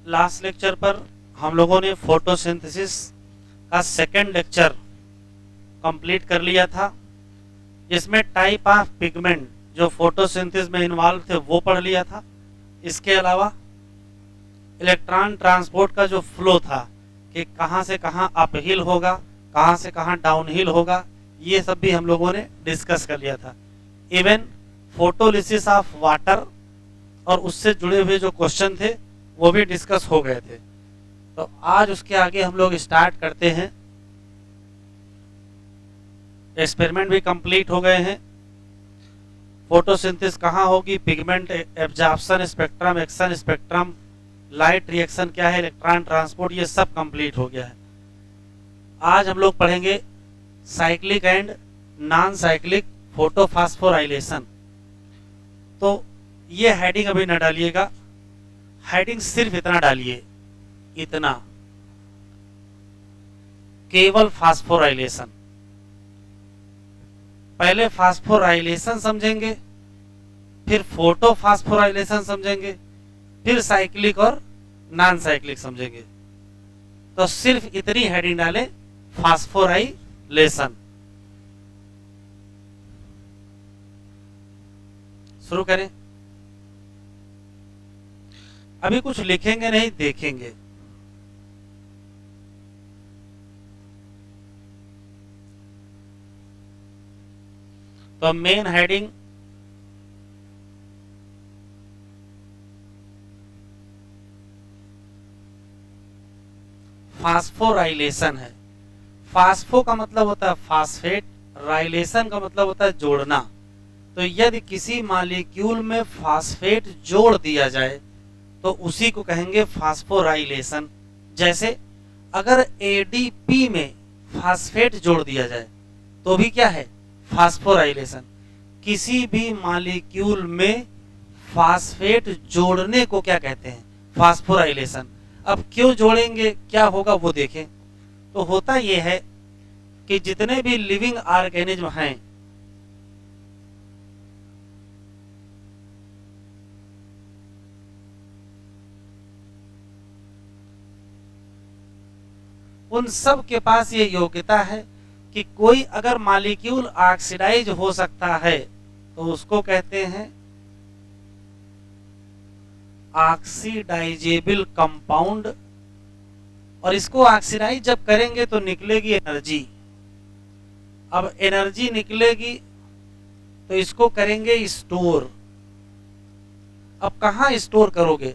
Last lecture पर हम लोगों ने फोटोसिंथेसिस का सेकंड लेक्चर कंप्लीट कर लिया था, जिसमें टाइप ऑफ पिगमेंट जो फोटोसिंथेसिस में इन्वॉल्व थे वो पढ़ लिया था। इसके अलावा इलेक्ट्रॉन ट्रांसपोर्ट का जो फ्लो था कि कहाँ से कहाँ अपहिल होगा, कहाँ से कहाँ डाउनहिल होगा, ये सब भी हम लोगों ने डिस्कस कर लिया था। इवन फोटोलिसिस ऑफ वाटर और उससे जुड़े हुए जो क्वेश्चन थे वो भी डिस्कस हो गए थे। तो आज उसके आगे हम लोग स्टार्ट करते हैं। एक्सपेरिमेंट भी कंप्लीट हो गए हैं। फोटोसिंथेसिस कहाँ होगी, pigment absorption spectrum, action spectrum, light reaction क्या है, इलेक्ट्रॉन ट्रांसपोर्ट, ये सब कंप्लीट हो गया है। आज हम लोग पढ़ेंगे cyclic and non cyclic photophosphorylation. तो ये हेडिंग अभी न डालिएगा, हेडिंग सिर्फ इतना डालिए, इतना, केवल फास्फोराइलेशन। पहले फास्फोराइलेशन समझेंगे, फिर फोटोफॉस्फोराइलेशन समझेंगे, फिर साइक्लिक और नॉन साइक्लिक समझेंगे। तो सिर्फ इतनी हेडिंग डालें, फास्फोराइलेशन। शुरू करें। अभी कुछ लिखेंगे नहीं, देखेंगे। तो मेन हेडिंग फास्फोराइलेशन है। फास्फो का मतलब होता है फास्फेट, राइलेशन का मतलब होता है जोड़ना। तो यदि किसी मॉलिक्यूल में फास्फेट जोड़ दिया जाए तो उसी को कहेंगे फास्फोराइलेशन। जैसे अगर एडीपी में फास्फेट जोड़ दिया जाए तो भी क्या है, फास्फोराइलेशन। किसी भी मॉलिक्यूल में फास्फेट जोड़ने को क्या कहते हैं, फास्फोराइलेशन। अब क्यों जोड़ेंगे, क्या होगा वो देखें। तो होता यह है कि जितने भी लिविंग ऑर्गेनिज्म हैं उन सब के पास ये योग्यता है कि कोई अगर मॉलिक्यूल ऑक्सीडाइज हो सकता है तो उसको कहते हैं ऑक्सीडाइजेबल कंपाउंड। और इसको ऑक्सीडाइज जब करेंगे तो निकलेगी एनर्जी। अब एनर्जी निकलेगी तो इसको करेंगे स्टोर। अब कहाँ स्टोर करोगे,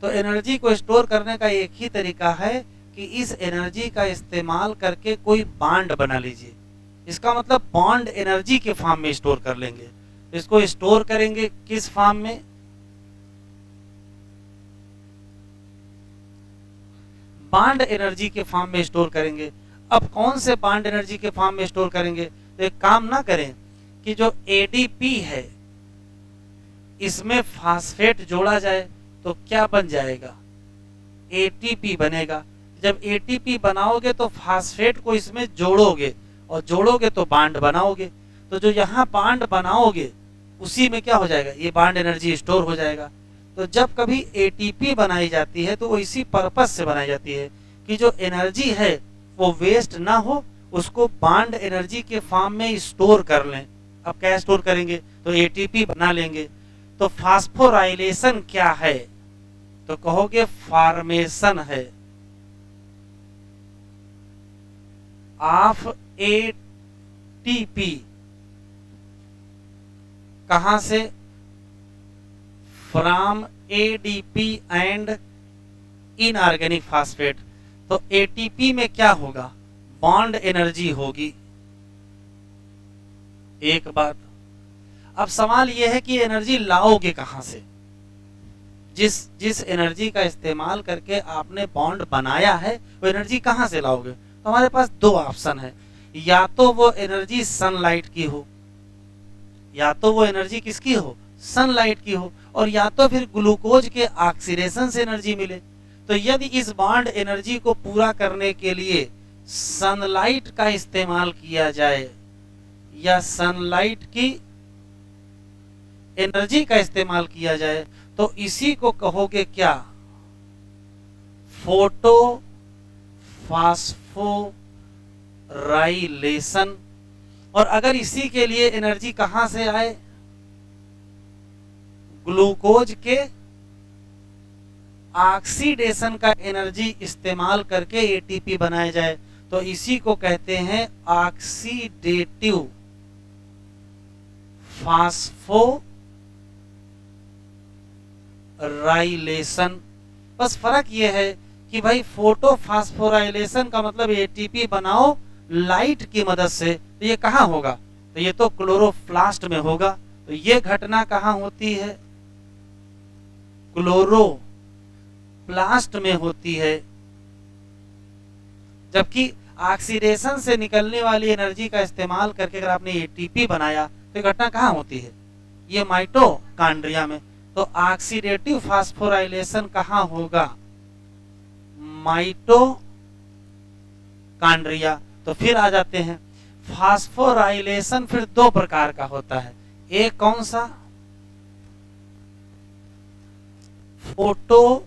तो एनर्जी को स्टोर करने का एक ही तरीका है कि इस एनर्जी का इस्तेमाल करके कोई बॉन्ड बना लीजिए। इसका मतलब बॉन्ड एनर्जी के फॉर्म में स्टोर कर लेंगे। इसको स्टोर करेंगे किस फॉर्म में, बॉन्ड एनर्जी के फॉर्म में स्टोर करेंगे। अब कौन से बॉन्ड एनर्जी के फॉर्म में स्टोर करेंगे, तो एक काम ना करें कि जो एडीपी है इसमें फास्फेट जोड़ा जाए तो क्या बन जाएगा, एटीपी बनेगा। जब एटीपी बनाओगे तो फास्फेट को इसमें जोड़ोगे और जोड़ोगे तो बॉन्ड बनाओगे। तो जो यहाँ बॉन्ड बनाओगे उसी में क्या हो जाएगा, ये बॉन्ड एनर्जी स्टोर हो जाएगा। तो जब कभी एटीपी बनाई जाती है तो वो इसी पर्पस से बनाई जाती है कि जो एनर्जी है वो वेस्ट ना हो, उसको बॉन्ड एनर्जी के फॉर्म में स्टोर कर लें। अब क्या स्टोर करेंगे, तो एटीपी बना लेंगे। तो फास्फोराइलेशन क्या है, तो कहोगे फॉर्मेशन है ऑफ एटीपी। कहां से, from ADP and inorganic phosphate. तो एटीपी में क्या होगा, बॉन्ड एनर्जी होगी। एक बात। अब सवाल यह है कि एनर्जी लाओगे कहां से, जिस एनर्जी का इस्तेमाल करके आपने बॉन्ड बनाया है वो एनर्जी कहां से लाओगे। तो हमारे पास दो ऑप्शन है, या तो वो एनर्जी सनलाइट की हो, या तो वो एनर्जी किसकी हो, सनलाइट की हो, और या तो फिर ग्लूकोज के ऑक्सीडेशन से एनर्जी मिले। तो यदि इस बॉन्ड एनर्जी को पूरा करने के लिए सनलाइट का इस्तेमाल किया जाए या सनलाइट की एनर्जी का इस्तेमाल किया जाए तो इसी को कहोगे क्या, फोटो फास्फोराइलेशन। और अगर इसी के लिए एनर्जी कहां से आए, ग्लूकोज के ऑक्सीडेशन का एनर्जी इस्तेमाल करके एटीपी बनाया जाए, तो इसी को कहते हैं ऑक्सीडेटिव फास्फोराइलेशन। बस फर्क यह है कि भाई फोटो फास्फोराइलेशन का मतलब एटीपी बनाओ लाइट की मदद से, तो ये कहां होगा, तो ये तो क्लोरोप्लास्ट में होगा। तो ये घटना कहां होती है, क्लोरोप्लास्ट में होती है। जबकि ऑक्सीडेशन से निकलने वाली एनर्जी का इस्तेमाल करके अगर आपने एटीपी बनाया तो ये घटना कहां होती है, ये माइटोकॉन्ड्रिया में। तो ऑक्सीडेटिव फास्फोराइलेशन कहां होगा, माइटोकॉन्ड्रिया। तो फिर आ जाते हैं, फास्फोराइलेशन फिर दो प्रकार का होता है। एक कौन सा, फोटो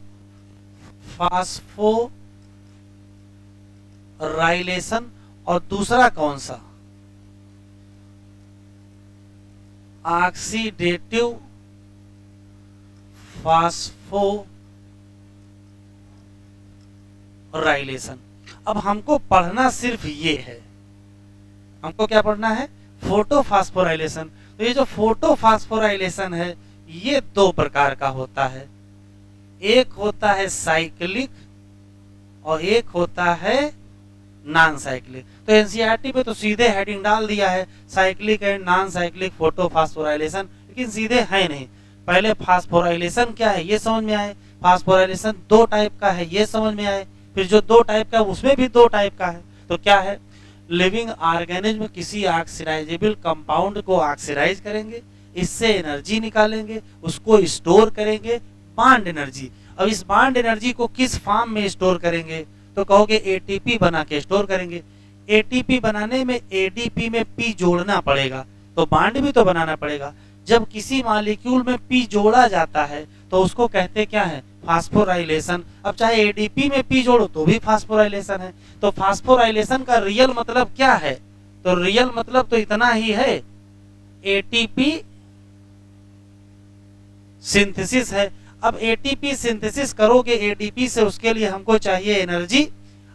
फास्फोराइलेशन, और दूसरा कौन सा, ऑक्सीडेटिव फास्फोराइलेशन। अब हमको पढ़ना सिर्फ ये है, हमको क्या पढ़ना है, फोटो फास्फोराइलेशन। तो ये जो फोटो फास्फोराइलेशन है ये दो प्रकार का होता है, एक होता है साइक्लिक और एक होता है नॉन साइक्लिक। तो एनसीईआरटी पे तो सीधे हेडिंग डाल दिया है cyclic and non cyclic photo phosphorylation, लेकिन सीधे है नहीं। पहले फास्फोराइलेशन क्या है ये समझ में आए, फास्फोराइलेशन दो टाइप का है ये समझ में आए, फिर जो दो टाइप का उसमें भी दो टाइप का है। तो क्या है, लिविंग ऑर्गेनिज्म किसी ऑक्सीडाइजेबल कंपाउंड को ऑक्सीडाइज करेंगे, इससे एनर्जी निकालेंगे, उसको स्टोर करेंगे, बॉन्ड एनर्जी। अब इस बॉन्ड एनर्जी को किस फॉर्म में स्टोर करेंगे, तो कहोगे एटीपी बना के स्टोर करेंगे। एटीपी बनाने में एडीपी में पी जोड़ना पड़ेगा, तो बॉन्ड भी तो बनाना पड़ेगा। जब किसी मॉलिक्यूल में पी जोड़ा जाता है तो उसको कहते क्या है, फास्फोराइलेशन। अब चाहे एडीपी में पी जोड़ो तो भी फास्फोराइलेशन है। तो फास्फोराइलेशन का रियल मतलब क्या है, तो रियल मतलब तो इतना ही है, एटीपी सिंथेसिस है। अब एटीपी सिंथेसिस करोगे एडीपी से, उसके लिए हमको चाहिए एनर्जी।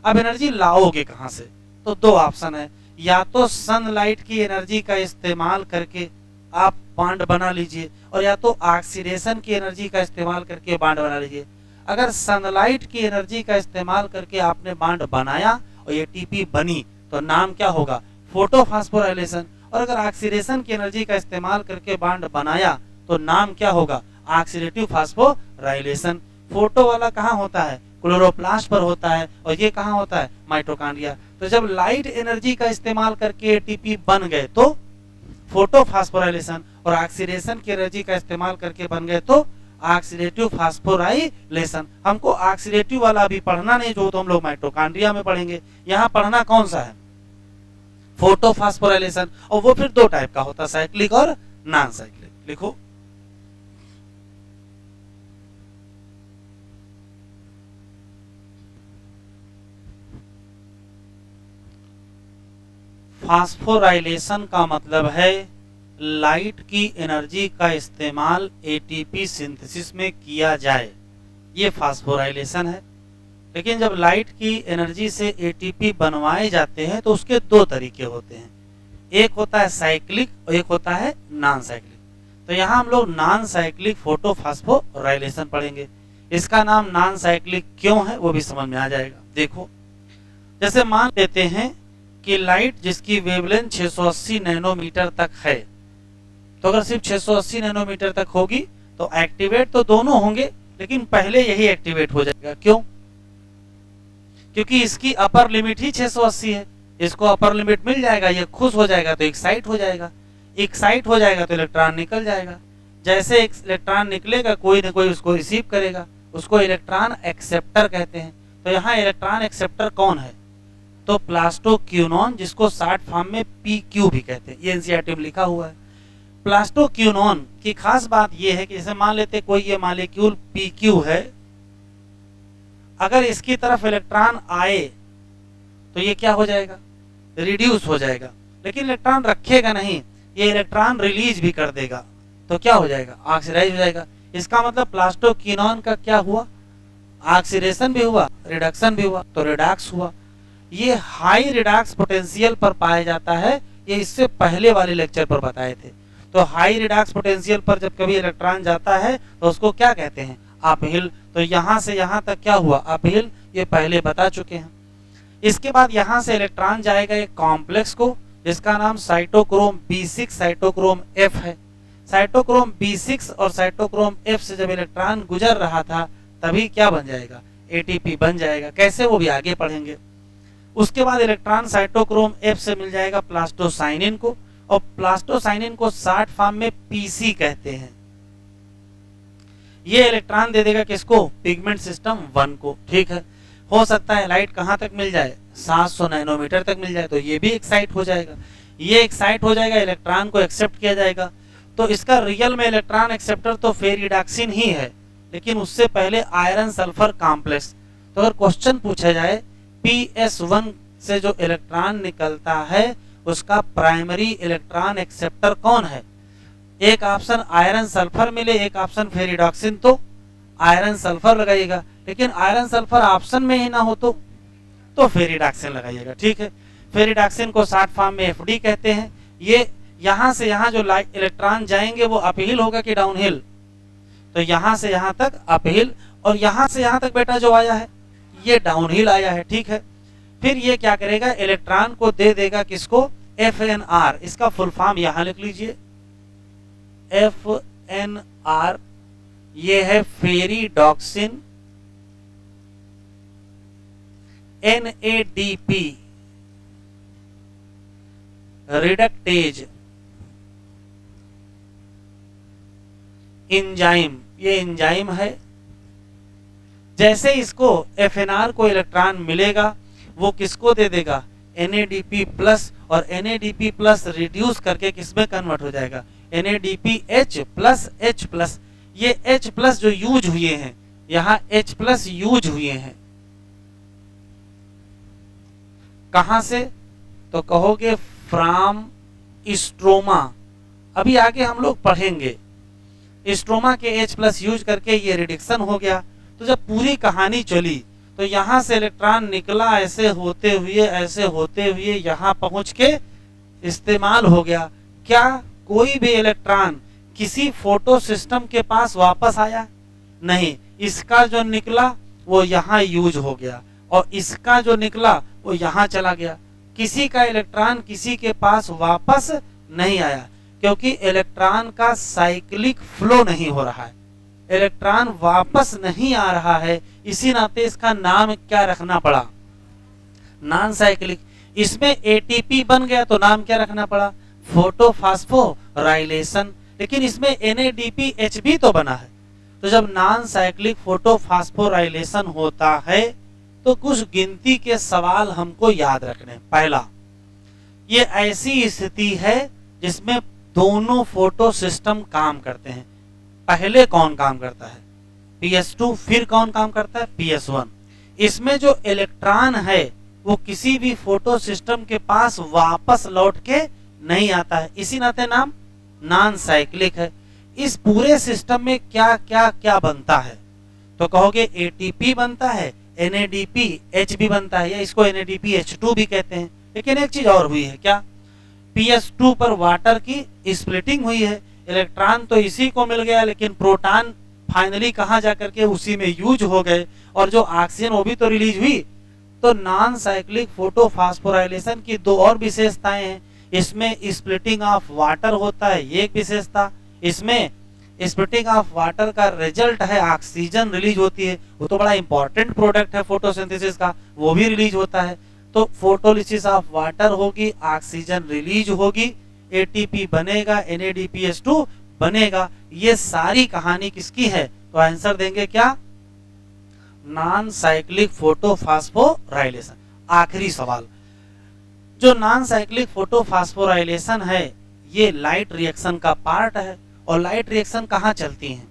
अब एनर्जी लाओगे कहां से, तो दो ऑप्शन है, या तो सनलाइट की एनर्जी का इस्तेमाल करके आप बॉन्ड बना लीजिए, और या तो ऑक्सीडेशन की एनर्जी का इस्तेमाल करके बॉन्ड बना लीजिए। अगर सनलाइट की एनर्जी का इस्तेमाल करके आपने बॉन्ड बनाया और एटीपी बनी तो नाम क्या होगा, फोटो फास्फोराइलेशन। और अगर ऑक्सीडेशन की एनर्जी का इस्तेमाल करके बॉन्ड बनाया तो नाम क्या होगा, ऑक्सीडेटिव फास्फोराइलेशन। फोटो वाला कहाँ होता है, क्लोरोप्लास्ट पर होता है, और ये कहाँ होता है, माइटोकॉन्ड्रिया। तो जब लाइट एनर्जी का इस्तेमाल करके एटीपी बन गए तो फोटो फास्फोराइलेशन, और ऑक्सीडेशन की एनर्जी का इस्तेमाल करके बन गए तो ऑक्सीडेटिव फास्फोराइलेशन। हमको ऑक्सीडेटिव वाला अभी पढ़ना नहीं, जो तो हम लोग माइटोकॉन्ड्रिया में पढ़ेंगे। यहाँ पढ़ना कौन सा है, फोटो फास्फोराइलेशन, और वो फिर दो टाइप का होता है, साइक्लिक और नॉन साइक्लिक। लिखो, फास्फोराइलेशन का मतलब है लाइट की एनर्जी का इस्तेमाल एटीपी सिंथेसिस में किया जाए, ये फास्फोराइलेशन है। लेकिन जब लाइट की एनर्जी से एटीपी बनवाए जाते हैं तो उसके दो तरीके होते हैं, एक होता है साइक्लिक और एक होता है नॉन साइक्लिक। तो यहाँ हम लोग नॉन साइक्लिक फोटो फास्फोराइलेशन पढ़ेंगे। इसका नाम नॉन साइक्लिक क्यों है वो भी समझ में आ जाएगा। देखो, जैसे मान लेते हैं कि लाइट जिसकी वेवलेंथ 680 नैनोमीटर तक है, तो अगर सिर्फ 680 नैनोमीटर तक होगी तो एक्टिवेट तो दोनों होंगे, लेकिन पहले यही एक्टिवेट हो जाएगा। क्यों, क्योंकि इसकी अपर लिमिट ही 680 है, इसको अपर लिमिट मिल जाएगा, ये खुश हो जाएगा तो एक्साइट हो जाएगा, एक्साइट हो जाएगा तो इलेक्ट्रॉन निकल जाएगा। जैसे एक इलेक्ट्रॉन निकलेगा कोई ना कोई उसको रिसीव करेगा, उसको इलेक्ट्रॉन एक्सेप्टर कहते हैं। तो यहाँ इलेक्ट्रॉन एक्सेप्टर कौन है, तो प्लास्टोक्यूनॉन, जिसको शॉर्ट फॉर्म में पीक्यू भी कहते हैं, ये एनसीईआरटी में लिखा हुआ है। प्लास्टोक्यूनॉन की खास बात यह है कि जैसे मान लेते कोई ये मॉलिक्यूल पीक्यू है अगर इसकी तरफ इलेक्ट्रॉन आए तो ये क्या हो जाएगा, रिड्यूस हो जाएगा, लेकिन इलेक्ट्रॉन रखेगा नहीं, ये इलेक्ट्रॉन रिलीज भी कर देगा, तो क्या हो जाएगा, ऑक्सीडाइज हो जाएगा। इसका मतलब प्लास्टोक्विनोन का क्या हुआ, ऑक्सीडेशन भी हुआ, रिडक्शन भी हुआ, तो रिडॉक्स हुआ। ये हाई रिडॉक्स पोटेंशियल पर पाया जाता है, ये इससे पहले वाले लेक्चर पर बताए थे। तो हाई रिडॉक्स पोटेंशियल पर जब कभी इलेक्ट्रॉन जाता है तो उसको क्या कहते हैं, अपहिल। तो यहां से यहां तक क्या हुआ, अपहिल, ये पहले बता चुके हैं। इसके बाद यहां से इलेक्ट्रॉन जाएगा एक कॉम्प्लेक्स को जिसका नाम साइटोक्रोम B6 साइटोक्रोम F है। साइटोक्रोम B6 और साइटोक्रोम F से जब इलेक्ट्रॉन गुजर रहा था तभी क्या बन जाएगा, ATP बन जाएगा। कैसे, वो भी आगे पढ़ेंगे। उसके बाद इलेक्ट्रॉन साइटोक्रोम F से मिल जाएगा प्लास्टोसाइनिन को, और प्लास्टोसाइनिन को शॉर्ट फॉर्म में PC कहते हैं। ये इलेक्ट्रॉन दे देगा किसको, पिगमेंट सिस्टम 1 को। ठीक है, हो सकता है लाइट कहां तक मिल जाए, 700 नैनोमीटर तक मिल जाए, तो ये भी एक्साइट हो जाएगा। ये एक्साइट हो जाएगा, इलेक्ट्रॉन को एक्सेप्ट किया जाएगा। तो इसका रियल में इलेक्ट्रॉन एक्सेप्टर तो फेरिडॉक्सिन ही है, लेकिन उससे पहले आयरन सल्फर कॉम्प्लेक्स। तो अगर क्वेश्चन पूछा जाए PS1 से जो इलेक्ट्रॉन निकलता है उसका प्राइमरी इलेक्ट्रॉन एक्सेप्टर कौन है, एक ऑप्शन आयरन सल्फर मिले, एक ऑप्शन फेरिडॉक्सिन, तो आयरन सल्फर लगाइएगा। लेकिन आयरन सल्फर ऑप्शन में ही ना हो तो फेरिडॉक्सिन लगाइएगा। ठीक है, फेरिडॉक्सिन को शॉर्ट फॉर्म में FD कहते हैं। ये यहां से यहां जो इलेक्ट्रॉन जाएंगे वो अपहिल होगा कि डाउनहिल, तो यहां से यहां तक अपहिल, और यहां से यहां तक बेटा जो आया है ये डाउनहिल आया है। ठीक है, फिर ये क्या करेगा, इलेक्ट्रॉन को दे देगा किसको, FNR। इसका फुल फॉर्म यहां लिख लीजिए, FNR, ये है फेरिडॉक्सिन NADP रिडक्टेज एंजाइम, ये एंजाइम है। जैसे इसको FNR को इलेक्ट्रॉन मिलेगा वो किसको दे देगा, NADP प्लस, और NADP प्लस रिड्यूस करके किसमें कन्वर्ट हो जाएगा, NADPH प्लस H प्लस। ये H प्लस जो यूज हुए हैं, यहाँ H प्लस यूज हुए हैं कहां से, तो कहोगे फ्रॉम स्ट्रोमा। अभी आगे हम लोग पढ़ेंगे, स्ट्रोमा के H प्लस यूज करके ये रिडक्शन हो गया। तो जब पूरी कहानी चली तो यहां से इलेक्ट्रॉन निकला, ऐसे होते हुए यहां पहुंच के इस्तेमाल हो गया। क्या कोई भी इलेक्ट्रॉन किसी फोटो सिस्टम के पास वापस आया, नहीं। इसका जो निकला वो यहां यूज हो गया, और इसका जो निकला वो यहां चला गया। किसी का इलेक्ट्रॉन किसी के पास वापस नहीं आया, क्योंकि इलेक्ट्रॉन का साइक्लिक फ्लो नहीं हो रहा है, इलेक्ट्रॉन वापस नहीं आ रहा है। इसी नाते इसका नाम क्या रखना पड़ा, नॉन साइक्लिक। इसमें ATP बन गया तो नाम क्या रखना पड़ा, फोटोफास्फोराइलेशन। लेकिन इसमें NADPH भी तो बना है। तो जब नॉन साइक्लिक फोटोफास्फोराइलेशन होता है तो कुछ गिनती के सवाल हमको याद रखने। पहला, ये ऐसी स्थिति है जिसमें दोनों फोटो सिस्टम काम करते हैं। पहले कौन काम करता है, PS2, फिर कौन काम करता है, PS1। इसमें जो इलेक्ट्रॉन है वो किसी भी फोटो सिस्टम के पास वापस लौट के नहीं आता है, इसी नाते नाम नॉन साइक्लिक है। इस पूरे सिस्टम में क्या क्या क्या बनता है, तो कहोगे ATP बनता है, NADPH भी बनता है, या इसको NADPH2 भी कहते हैं। लेकिन एक चीज और हुई है, क्या, PS2 पर वाटर की स्प्लिटिंग हुई है। इलेक्ट्रॉन तो इसी को मिल गया, लेकिन प्रोटॉन फाइनली कहां जाकर के उसी में यूज हो गए, और जो ऑक्सीजन वो भी तो रिलीज हुई। तो नॉन साइक्लिक फोटोफास्फोराइलेशन की दो और विशेषताएं हैं। इसमें स्प्लिटिंग ऑफ वाटर होता है, ये एक विशेषता। इसमें स्प्लिटिंग ऑफ वाटर का रिजल्ट है ऑक्सीजन रिलीज होती है, वो तो बड़ा इंपॉर्टेंट प्रोडक्ट है फोटोसिंथेसिस का, वो भी रिलीज होता है। तो फोटोलिसिस ऑफ वाटर होगी, ऑक्सीजन रिलीज होगी, ATP बनेगा, NADPH2 बनेगा। ये सारी कहानी किसकी है, तो आंसर देंगे क्या, नॉन साइक्लिक फोटोफास्फोराइलेशन। आखिरी सवाल, जो नॉन साइक्लिक फोटोफास्फोराइलेशन है ये लाइट रिएक्शन का पार्ट है, और लाइट रिएक्शन कहां चलती हैं,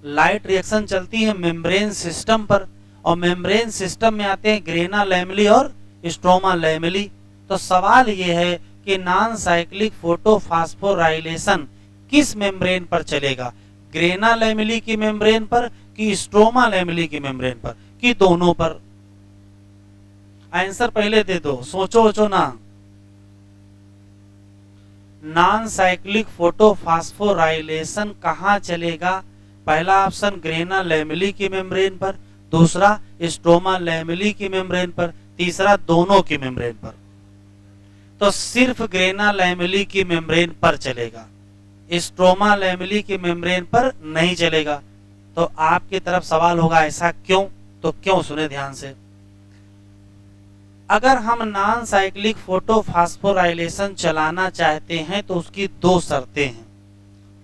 लाइट रिएक्शन चलती है मेम्ब्रेन सिस्टम पर, और मेम्ब्रेन सिस्टम में आते हैं ग्रेना लैमेली और स्ट्रोमा लैमेली। तो सवाल ये है कि नॉन साइक्लिक फोटोफॉस्फोराइलेशन किस मेम्ब्रेन पर चलेगा, ग्रेना लैमेली की मेम्ब्रेन पर कि स्ट्रोमा लैमेली की मेम्ब्रेन पर कि दोनों पर? आंसर पहले दे दो, सोचो वोचो ना। नॉन साइक्लिक फोटोफॉस्फोराइलेशन कहाँ चलेगा? पहला ऑप्शन ग्रेना लैमेली की मेम्ब्रेन पर, दूसरा स्ट्रोमा लैमेली की मेम्ब्रेन पर, तीसरा दोनों की मेम्ब्रेन पर। तो सिर्फ ग्रेना लैमेली की मेम्ब्रेन पर चलेगा, स्ट्रोमा लैमेली की मेम्ब्रेन पर नहीं चलेगा। तो आपकी तरफ सवाल होगा ऐसा क्यों? तो क्यों, सुने ध्यान से। अगर हम नॉन साइक्लिक फोटोफॉस्फोराइलेशन चलाना चाहते हैं तो उसकी दो शर्तें हैं।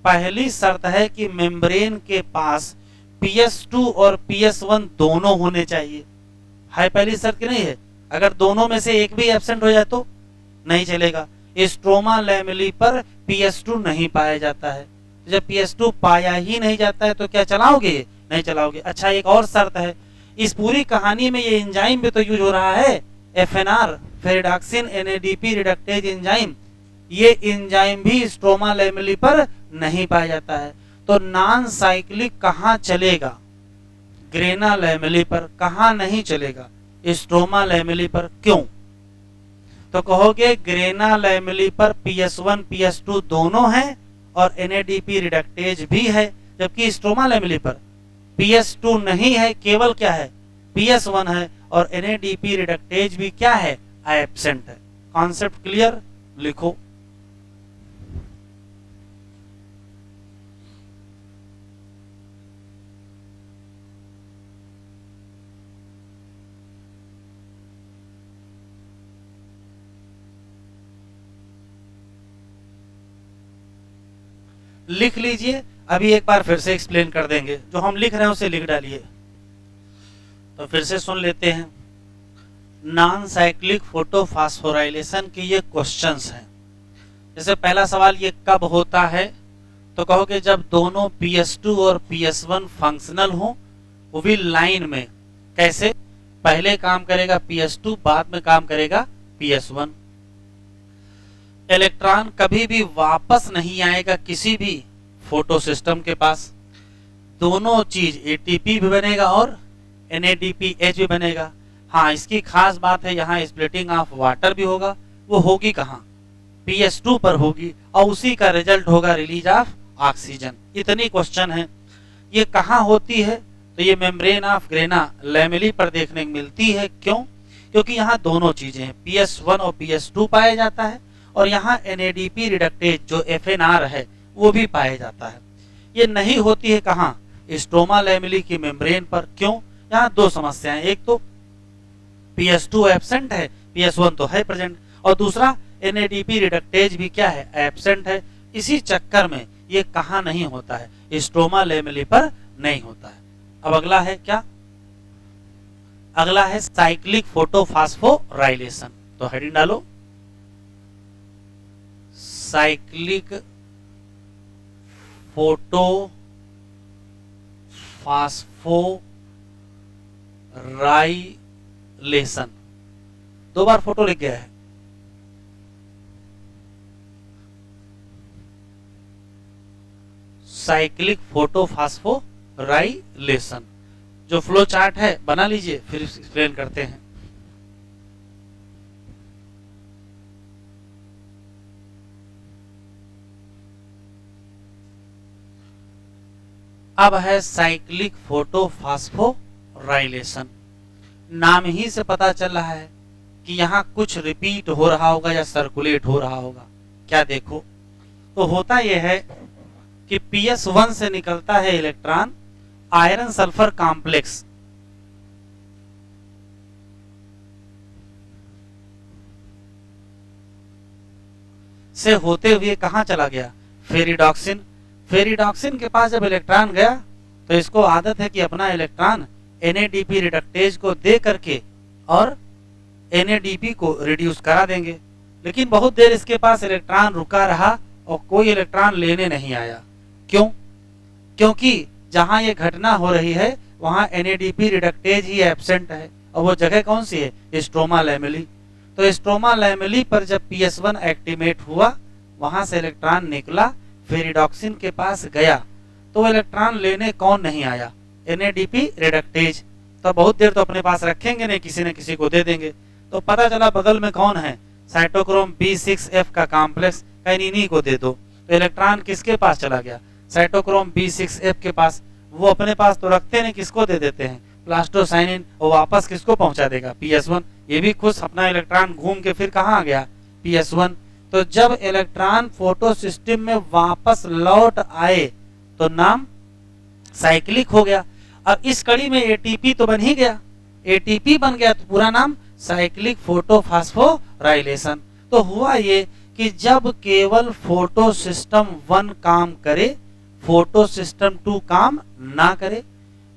पहली शर्त है कि मेम्ब्रेन के पास PS2 और PS1 दोनों होने चाहिए। है पहली शर्त की नहीं है? अगर दोनों में से एक भी एब्सेंट हो जाए तो नहीं चलेगा। स्ट्रोमा लैमेली पर PS2 नहीं पाया जाता है। जब PS2 पाया ही नहीं जाता है तो क्या चलाओगे? नहीं चलाओगे। अच्छा, एक और शर्त है, इस पूरी कहानी में ये एंजाइम भी तो यूज हो रहा है, FNR ferredoxin NADP reductase enzyme. ये एंजाइम भी स्ट्रोमा लैमेली पर नहीं पाया जाता है। तो नॉन साइक्लिक कहाँ चलेगा? ग्रेना लैमेली पर। कहाँ नहीं चलेगा? स्ट्रोमा लैमेली पर। क्यों? तो कहोगे ग्रेना लैमेली पर PS1 PS2 दोनों हैं और NADP रिडक्टेज भी है, जबकि स्ट्रोमा लैमेली पर PS2 नहीं है, केवल क्या है? PS1 है, और NADP रिडक्टेज भी क्या है? एब्सेंट है। Concept clear? लिखो। लिख लीजिए, अभी एक बार फिर से एक्सप्लेन कर देंगे। जो हम लिख रहे हैं उसे लिख डालिए। तो फिर से सुन लेते हैं। नॉन साइक्लिक फोटोफॉस्फोराइलेशन के ये क्वेश्चंस हैं। जैसे पहला सवाल, ये कब होता है? तो कहोगे जब दोनों PS2 और PS1 फंक्शनल हो, वो भी लाइन में। कैसे? पहले काम करेगा PS2, बाद में काम करेगा PS1। इलेक्ट्रॉन कभी भी वापस नहीं आएगा किसी भी फोटो सिस्टम के पास। दोनों चीज ATP भी बनेगा और NADPH भी बनेगा। हाँ, इसकी खास बात है, यहाँ स्प्लिटिंग ऑफ वाटर भी होगा। वो होगी कहाँ? PS2 पर होगी, और उसी का रिजल्ट होगा रिलीज ऑफ ऑक्सीजन। इतनी क्वेश्चन है। ये कहाँ होती है? तो ये मेम्ब्रेन ऑफ ग्रेना लैमेली पर देखने को मिलती है। क्यों? क्योंकि यहाँ दोनों चीजें हैं, PS1 और PS2 पाया जाता है, और यहाँ NADP रिडक्टेज जो FNR है वो भी पाया जाता है। ये नहीं होती है कहाँ? स्ट्रोमा लैमेली की मेम्ब्रेन पर। क्यों? यहाँ दो समस्याएं, एक तो PS2 एब्सेंट है, PS1 तो है प्रेजेंट, और दूसरा NADP रिडक्टेज भी क्या है? एब्सेंट है। इसी चक्कर में ये कहाँ नहीं होता है? स्ट्रोमा लैमेली पर नहीं होता है। अब अगला है क्या? अगला है साइक्लिक फोटोफॉस्फोराइलेशन। तो हेडिंग डालो, साइक्लिक फोटोफॉस्फोराइलेशन। दो बार फोटो लिख गया है। साइक्लिक फोटोफॉस्फोराइलेशन जो फ्लो चार्ट है बना लीजिए, फिर एक्सप्लेन करते हैं। अब है साइक्लिक फोटोफॉस्फोराइलेशन। नाम ही से पता चल रहा है कि यहाँ कुछ रिपीट हो रहा होगा या सर्कुलेट हो रहा होगा। क्या देखो, तो होता यह है कि PS1 से निकलता है इलेक्ट्रॉन आयरन सल्फर कॉम्प्लेक्स, से होते हुए कहां चला गया? फेरिडॉक्सिन। फेरिडॉक्सिन के पास जब इलेक्ट्रॉन गया तो इसको आदत है कि अपना इलेक्ट्रॉन NADP रिडक्टेज को दे करके और NADP को रिड्यूस करा देंगे। लेकिन बहुत देर इसके पास इलेक्ट्रॉन रुका रहा और कोई इलेक्ट्रॉन लेने नहीं आया। क्यों? क्योंकि जहां ये घटना हो रही है वहां NADP रिडक्टेज ही एब्सेंट है, और वो जगह कौन सी है? Stroma lamellae. तो स्ट्रोमा लैमेली पर जब PS1 एक्टिवेट हुआ, वहां से इलेक्ट्रॉन निकला, फेरिडॉक्सिन के पास गया, तो इलेक्ट्रॉन लेने कौन नहीं आया? NADP reductase. तो बहुत देर तो अपने पास रखेंगे नहीं, किसी न किसी को दे देंगे। तो पता चला बगल में कौन है? साइटोक्रोम B6F का कॉम्प्लेक्स, कहीं इन्हीं को दे दो। तो इलेक्ट्रॉन किसके पास चला गया? साइटोक्रोम B6F के पास। वो अपने पास तो रखते नहीं, किसको दे देते हैं? प्लास्टोसाइनिन। और वापस किसको पहुंचा देगा? PS1। ये भी खुश, अपना इलेक्ट्रॉन घूम के फिर कहाँ आ गया? PS1। तो जब इलेक्ट्रॉन फोटो सिस्टम में वापस लौट आए तो नाम साइक्लिक हो गया। अब इस कड़ी में ATP तो बन ही गया, ATP बन गया, तो पूरा नाम साइक्लिक फोटोफॉस्फोराइलेशन। तो हुआ ये कि जब केवल फोटो सिस्टम 1 काम करे, फोटो सिस्टम 2 काम ना करे,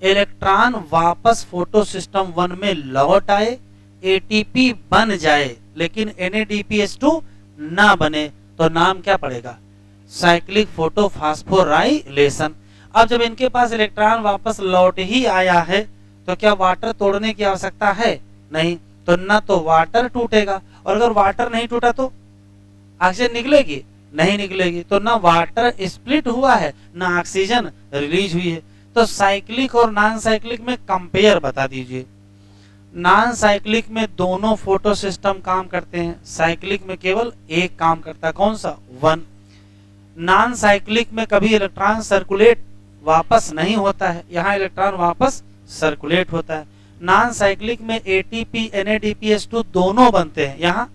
इलेक्ट्रॉन वापस फोटो सिस्टम 1 में लौट आए, ATP बन जाए, लेकिन NADPH2 ना बने, तो नाम क्या पड़ेगा? Cyclic photophosphorylation. अब जब इनके पास इलेक्ट्रॉन वापस लौट ही आया है, तो क्या वाटर तोड़ने की आवश्यकता है? नहीं। तो ना तो वाटर टूटेगा, और अगर वाटर नहीं टूटा तो ऑक्सीजन निकलेगी? नहीं निकलेगी। तो ना वाटर स्प्लिट हुआ है, ना ऑक्सीजन रिलीज हुई है। तो साइक्लिक और नॉन साइक्लिक में कंपेयर बता दीजिए। नॉन साइक्लिक में दोनों फोटो सिस्टम काम करते हैं, साइक्लिक में केवल एक काम करता है, कौन सा? 1। नॉन साइक्लिक में कभी इलेक्ट्रॉन सर्कुलेट वापस नहीं होता है, यहाँ इलेक्ट्रॉन वापस सर्कुलेट होता है। नॉन साइक्लिक में ATP NADPH2 दोनों बनते हैं, यहाँ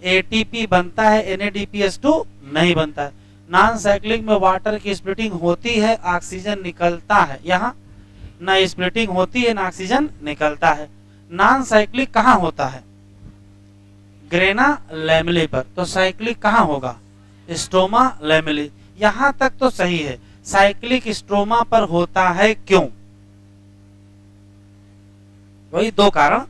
ATP बनता है, NADPH2 नहीं बनता है। नॉन साइक्लिक में वाटर की स्प्लिटिंग होती है, ऑक्सीजन निकलता है, यहाँ ना स्प्लिटिंग होती है ना ऑक्सीजन निकलता है। नॉन साइक्लिक कहाँ होता है? ग्रेना लैमेली पर। तो साइक्लिक कहाँ होगा? Stroma lamellae. यहां तक तो सही है। साइक्लिक स्ट्रोमा पर होता है, क्यों? वही 2 कारण।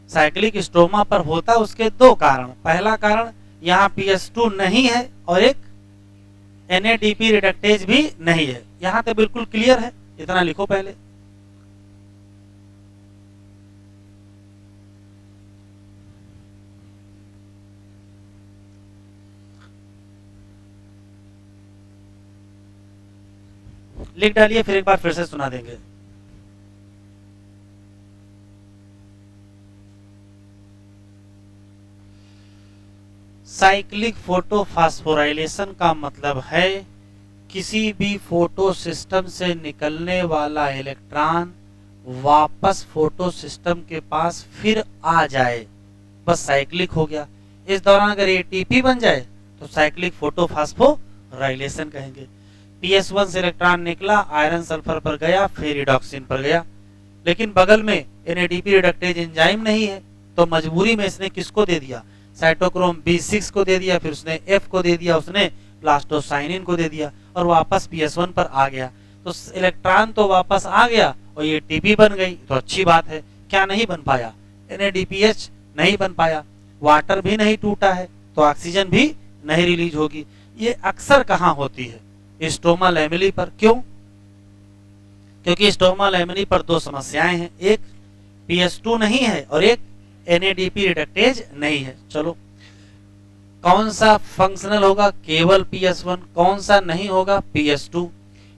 साइक्लिक स्ट्रोमा पर होता, उसके 2 कारण। पहला कारण, यहाँ PS2 नहीं है, और एक NADP रिडक्टेज भी नहीं है। यहां तो बिल्कुल क्लियर है, इतना लिखो पहले। लिख डालिए, फिर एक बार फिर से सुना देंगे। साइक्लिक फोटोफॉस्फोराइलेशन का मतलब है किसी भी फोटो सिस्टम से निकलने वाला इलेक्ट्रॉन वापस फोटो सिस्टम के पास फिर आ जाए, बस साइक्लिक हो गया। इस दौरान अगर ATP बन जाए तो साइक्लिक फोटोफॉस्फोराइलेशन कहेंगे। PS1 से इलेक्ट्रॉन निकला, आयरन सल्फर पर गया, फिर रिडॉक्सिन पर गया, लेकिन बगल में NADP रिडक्टेज एंजाइम नहीं है, तो मजबूरी में इसने किसको दे दिया? साइटोक्रोम B6 को दे दिया, फिर उसने F को दे दिया, उसने प्लास्टोसाइनिन को दे दिया, और वापस PS1 पर आ गया। तो इलेक्ट्रॉन तो वापस आ गया और ये ATP बन गई, तो अच्छी बात है। क्या नहीं बन पाया? NADPH नहीं बन पाया, वाटर भी नहीं टूटा है, तो ऑक्सीजन भी नहीं रिलीज होगी। ये अक्सर कहाँ होती है? स्ट्रोमा लैमेली पर। क्यों? क्योंकि स्ट्रोमा लैमेली पर 2 समस्याएं हैं, एक PS2 नहीं है और एक NADP रिडक्टेज नहीं है। चलो, कौन सा फंक्शनल होगा? केवल PS1। कौन सा नहीं होगा? PS2।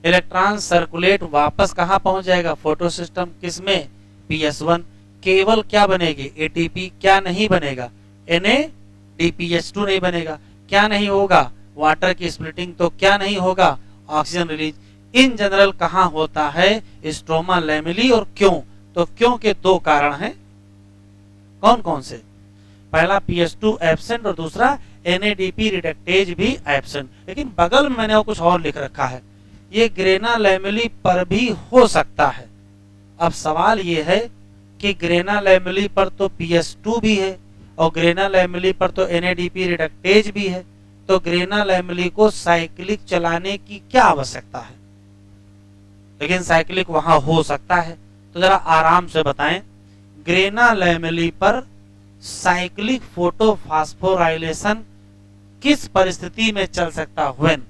इलेक्ट्रॉन सर्कुलेट वापस कहां पहुंच जाएगा? Photo system. किसमें? PS1। केवल क्या बनेगी? ATP। क्या नहीं बनेगा? NADPH2 नहीं बनेगा। क्या नहीं होगा? वाटर की स्प्लिटिंग। तो क्या नहीं होगा? Oxygen release. इन जनरल कहां होता है? Stroma lamellae. और क्यों? तो क्यों के 2 कारण हैं। कौन कौन से? पहला PS2 एब्सेंट और दूसरा NADP रिडक्टेज भी एब्सेंट। लेकिन बगल में मैंने कुछ और लिख रखा है, ये ग्रेना लैमेली पर भी हो सकता है। अब सवाल ये है कि ग्रेना लैमेली पर तो PS2 भी है और ग्रेना लैमेली पर तो NADP रिडक्टेज भी है, तो ग्रेना लैमेली को साइक्लिक चलाने की क्या आवश्यकता है? लेकिन साइक्लिक वहां हो सकता है, तो जरा आराम से बताएं, ग्रेना लैमेली पर साइक्लिक फोटोफॉस्फोराइलेशन किस परिस्थिति में चल सकता? व्हेन?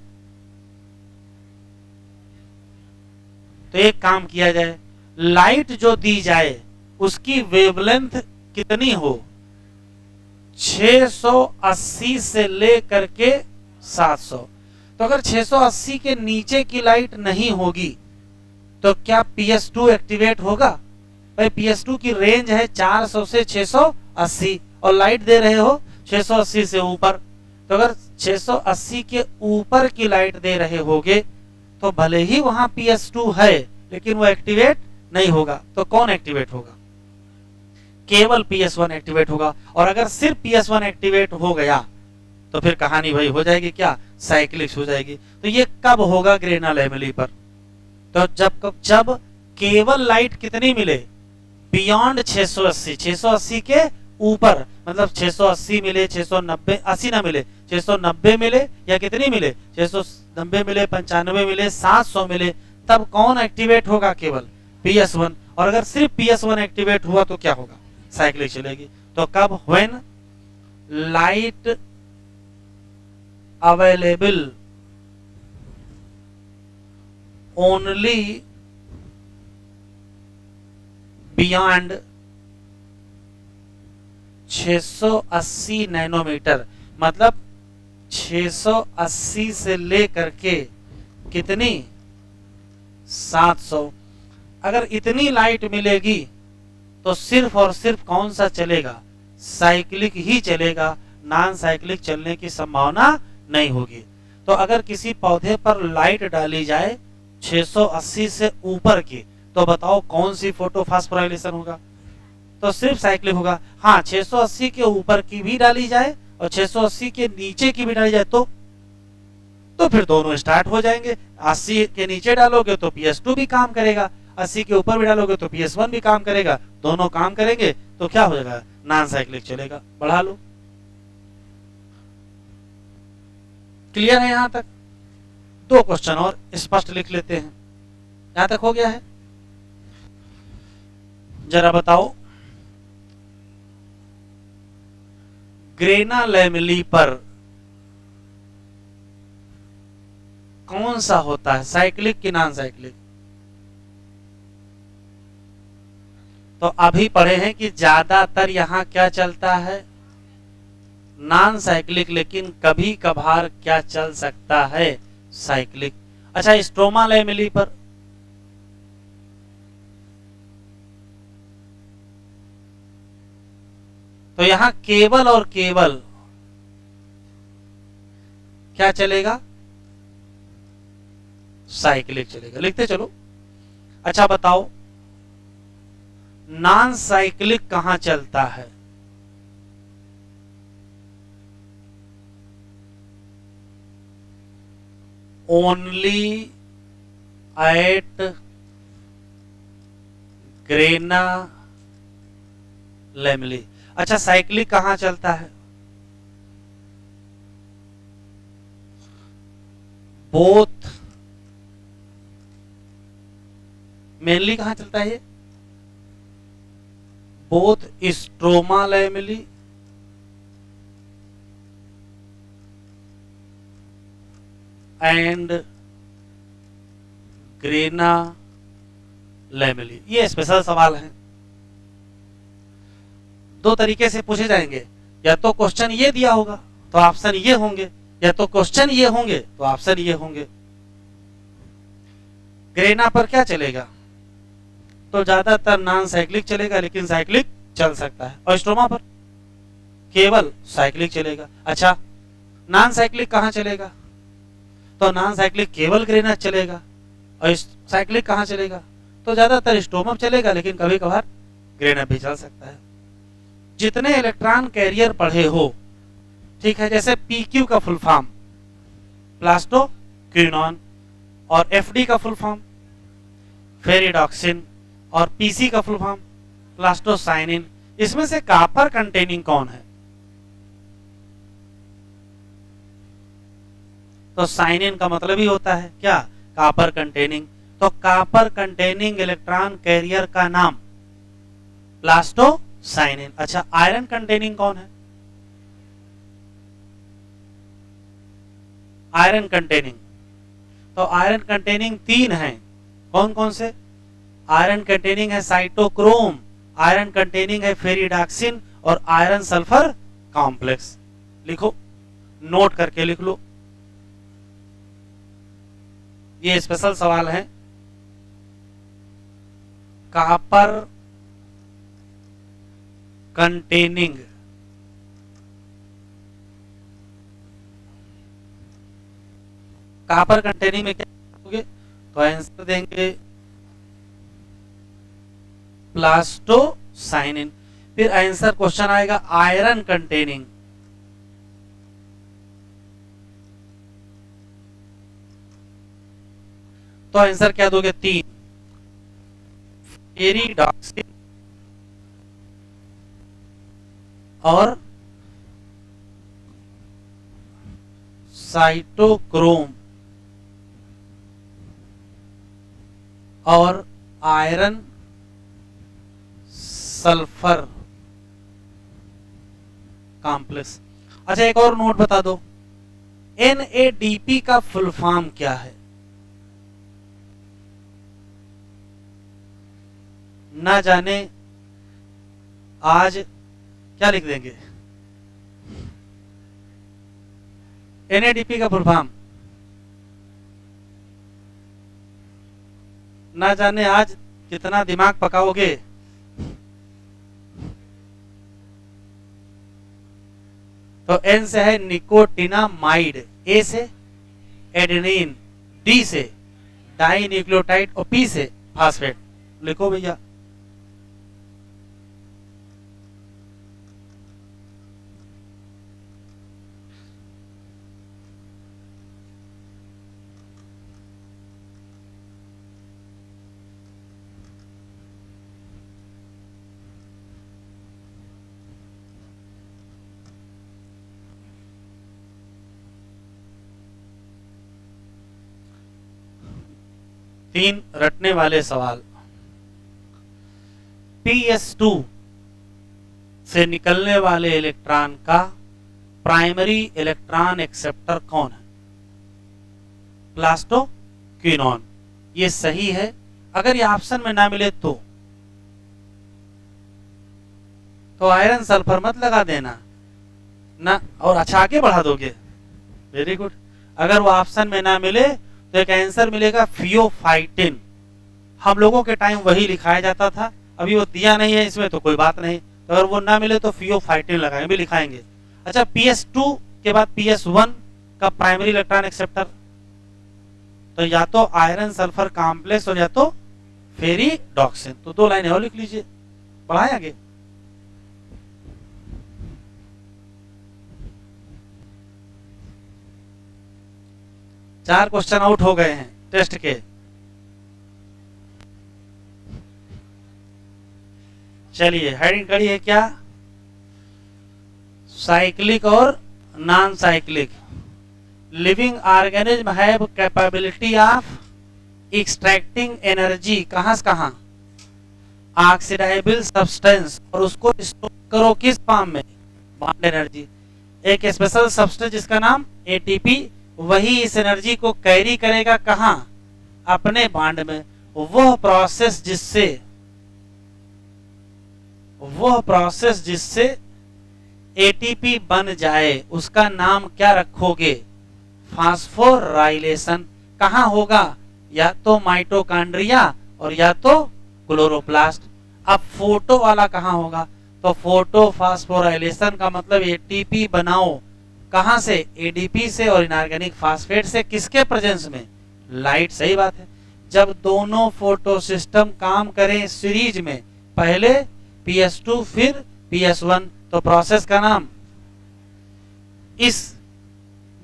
तो एक काम किया जाए, लाइट जो दी जाए उसकी वेवलेंथ कितनी हो, 680 से लेकर के 700। तो अगर 680 के नीचे की लाइट नहीं होगी तो क्या PS2 एक्टिवेट होगा? भाई PS2 की रेंज है 400 से 680 और लाइट दे रहे हो 680 से ऊपर। तो अगर 680 के ऊपर की लाइट दे रहे होगे तो भले ही वहां PS2 है लेकिन वो एक्टिवेट नहीं होगा। तो कौन एक्टिवेट होगा? केवल PS1 एक्टिवेट होगा। और अगर सिर्फ PS1 एक्टिवेट हो गया तो फिर कहानी भाई हो जाएगी क्या, साइक्लिक हो जाएगी। तो ये कब होगा ग्रेनल एमिली पर? तो जब केवल लाइट कितनी मिले, बियॉन्ड 680, 680 के ऊपर, मतलब 680 मिले, 690, 80 ना मिले, 690 मिले या कितनी मिले, 690 मिले, 95 मिले, 700 मिले, तब कौन एक्टिवेट होगा? केवल PS1। और अगर सिर्फ PS1 एक्टिवेट हुआ तो क्या होगा, साइक्लिक चलेगी। तो कब, when light available only beyond 680 nanometre, मतलब 680 से लेकर के कितनी, 700। अगर इतनी लाइट मिलेगी तो सिर्फ और सिर्फ कौन सा चलेगा, साइक्लिक ही चलेगा, नॉन साइक्लिक चलने की संभावना नहीं होगी। तो अगर किसी पौधे पर लाइट डाली जाए 680 से ऊपर की, तो बताओ कौन सी फोटोफॉस्फोराइलेशन होगा? तो सिर्फ साइक्लिक होगा। हाँ, 680 के ऊपर की भी डाली जाए और 680 के नीचे की भी डाली जाए तो फिर दोनों स्टार्ट हो जाएंगे। 80 के नीचे डालोगे तो PS2 भी काम करेगा, 80 के ऊपर भी डालोगे तो PS1 भी काम करेगा, दोनों काम करेंगे तो क्या हो जाएगा, नॉन साइक्लिक चलेगा। बढ़ा लो। क्लियर है यहां तक? दो क्वेश्चन और स्पष्ट लिख लेते हैं। यहां तक हो गया है? जरा बताओ, ग्रेना लैमेली पर कौन सा होता है, साइक्लिक कि नॉन साइक्लिक? तो अभी पढ़े हैं कि ज्यादातर यहां क्या चलता है, नॉन साइक्लिक, लेकिन कभी कभार क्या चल सकता है, साइक्लिक। अच्छा, स्ट्रोमा लैमेली पर तो यहां केवल और केवल क्या चलेगा, साइक्लिक चलेगा। लिखते चलो। अच्छा बताओ, नॉन साइक्लिक कहां चलता है? Only at grana lamellae. अच्छा, साइक्लिक कहां चलता है? बोथ, मेनली कहां चलता है ये? Both stroma lamellae and grana lamellae. ये स्पेशल सवाल है, दो तरीके से पूछे जाएंगे। या तो क्वेश्चन ये दिया होगा तो ऑप्शन ये होंगे, या तो क्वेश्चन ये होंगे तो ऑप्शन ये होंगे। ग्रेना पर क्या चलेगा? तो ज्यादातर नॉन साइक्लिक चलेगा, लेकिन साइक्लिक चल सकता है। और स्ट्रोमा पर केवल साइक्लिक चलेगा। अच्छा, नॉन साइक्लिक कहां चलेगा? तो नॉन साइक्लिक केवल ग्रेना चलेगा। और साइक्लिक कहां चलेगा? तो ज्यादातर स्ट्रोमा चलेगा, लेकिन कभी कभार ग्रेना भी चल सकता है। जितने इलेक्ट्रॉन कैरियर पढ़े हो, ठीक है, जैसे PQ का फुल फॉर्म प्लास्टो क्विनॉन, और FD का फुल फॉर्म फेरिडॉक्सिन, और PC का फुल फॉर्म प्लास्टोसाइनिन, इसमें से कॉपर कंटेनिंग कौन है? तो साइनिन का मतलब ही होता है क्या, कॉपर कंटेनिंग। तो कॉपर कंटेनिंग इलेक्ट्रॉन कैरियर का नाम प्लास्टोसाइनिन। अच्छा, आयरन कंटेनिंग कौन है? आयरन कंटेनिंग, तो आयरन कंटेनिंग 3 है, कौन कौन से? आयरन कंटेनिंग है साइटोक्रोम, आयरन कंटेनिंग है फेरिडॉक्सिन और आयरन सल्फर कॉम्प्लेक्स। लिखो, नोट करके लिख लो, ये स्पेशल सवाल है। कॉपर कंटेनिंग, कॉपर कंटेनिंग में क्या होगे? तो आंसर देंगे प्लास्टोसाइनिन। फिर आंसर क्वेश्चन आएगा आयरन कंटेनिंग, तो आंसर क्या दोगे? 3 फेरिडॉक्सिन और साइटोक्रोम और आयरन सल्फर कॉम्प्लेक्स। अच्छा, एक और नोट बता दो, NADP का फुल फॉर्म क्या है? ना जाने आज क्या लिख देंगे? NADP का फुल फॉर्म ना जाने आज कितना दिमाग पकाओगे। तो N से है निकोटिनामाइड, A से एडेनिन, D से डाई न्यूक्लियोटाइड और P से फास्फेट। लिखो भैया, तीन रटने वाले सवाल। PS2 से निकलने वाले इलेक्ट्रॉन का प्राइमरी इलेक्ट्रॉन एक्सेप्टर कौन है? प्लास्टोक्विनोन। ये सही है। अगर ये ऑप्शन में ना मिले तो आयरन सल्फर मत लगा देना ना, और अच्छा आगे बढ़ा दोगे। Very good. अगर वो ऑप्शन में ना मिले तो एक आंसर मिलेगा फियोफाइटिन। हम लोगों के टाइम वही लिखाया जाता था, अभी वो दिया नहीं है इसमें तो कोई बात नहीं, तो अगर वो ना मिले तो फियोफाइटिन लगाएंगे, भी लिखाएंगे। अच्छा, PS2 के बाद PS1 का प्राइमरी इलेक्ट्रॉन एक्सेप्टर, तो या तो आयरन सल्फर कॉम्प्लेक्स और या तो फेरिडॉक्सिन। तो 2 लाइनें और लिख लीजिए, बढ़ाए आगे। चार क्वेश्चन आउट हो गए हैं टेस्ट के। चलिए, हेडिंग कड़ी है क्या? साइक्लिक और non cyclic. Living organism have capability of extracting energy कहां से कहां? ऑक्सीडाइबल सब्सटेंस, और उसको स्टोर करो किस फॉर्म में? Bond energy. एक स्पेशल सब्सटेंस जिसका नाम ATP, वही इस एनर्जी को कैरी करेगा कहां? अपने बॉन्ड में। वह प्रोसेस जिससे ATP बन जाए उसका नाम क्या रखोगे? फास्फोराइलेशन। कहां होगा? या तो माइटोकॉन्ड्रिया और या तो क्लोरोप्लास्ट। अब फोटो वाला कहां होगा? तो फोटो फास्फोराइलेशन का मतलब ATP बनाओ कहां से? ADP से और इनऑर्गेनिक फास्फेट से। किसके प्रेजेंस में? लाइट। सही बात है। जब दोनों फोटो सिस्टम काम करें सीरीज में, पहले PS2 फिर PS1, तो प्रोसेस का नाम, इस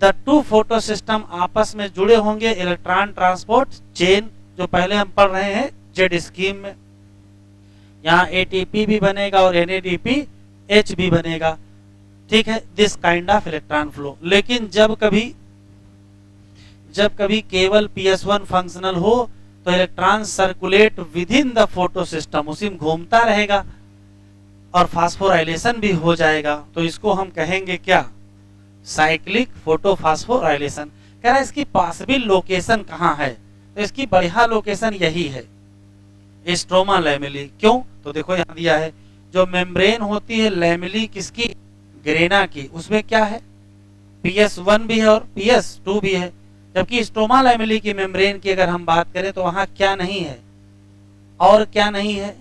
द 2 फोटो सिस्टम आपस में जुड़े होंगे इलेक्ट्रॉन ट्रांसपोर्ट चेन, जो पहले हम पढ़ रहे हैं जेड स्कीम में। यहाँ ATP भी बनेगा और NADPH भी बनेगा। ठीक है, this kind of electron flow. लेकिन जब कभी केवल PS1 फंक्शनल हो तो electron circulate with in the photo system, उसी में घूमता रहेगा और फास्फोराइलेशन भी हो जाएगा। तो इसको हम कहेंगे क्या? Cyclic photophosphorylation. कह रहा है इसकी पॉसिबल लोकेशन कहाँ है? तो इसकी बढ़िया लोकेशन यही है, स्ट्रोमा लैमेली। क्यों? तो देखो यहाँ दिया है, जो मेम्ब्रेन होती है लैमेली किसकी, ग्रेना की, उसमें क्या है, PS1 भी है और PS2 भी है। जबकि स्ट्रोमा लैमेली की मेम्ब्रेन की अगर हम बात करें तो वहां क्या नहीं है, और क्या नहीं है,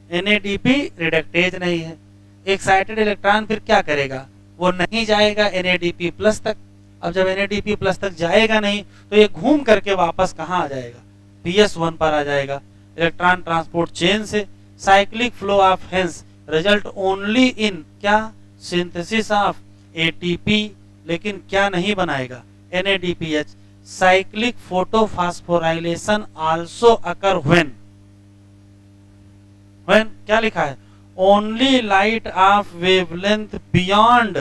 NADP रिडक्टेज नहीं है। एक्साइटेड इलेक्ट्रॉन फिर क्या करेगा, वो नहीं जाएगा NADP प्लस तक। अब जब NADP प्लस तक जाएगा नहीं तो ये घूम करके वापस कहाँ आ जाएगा, PS1 पर आ जाएगा। इलेक्ट्रॉन ट्रांसपोर्ट चेन से cyclic flow of hence result only in क्या, सिंथेसिस ऑफ ATP, लेकिन क्या नहीं बनाएगा, NADPH। Cyclic photophosphorylation also occur when क्या लिखा है, only light of wavelength beyond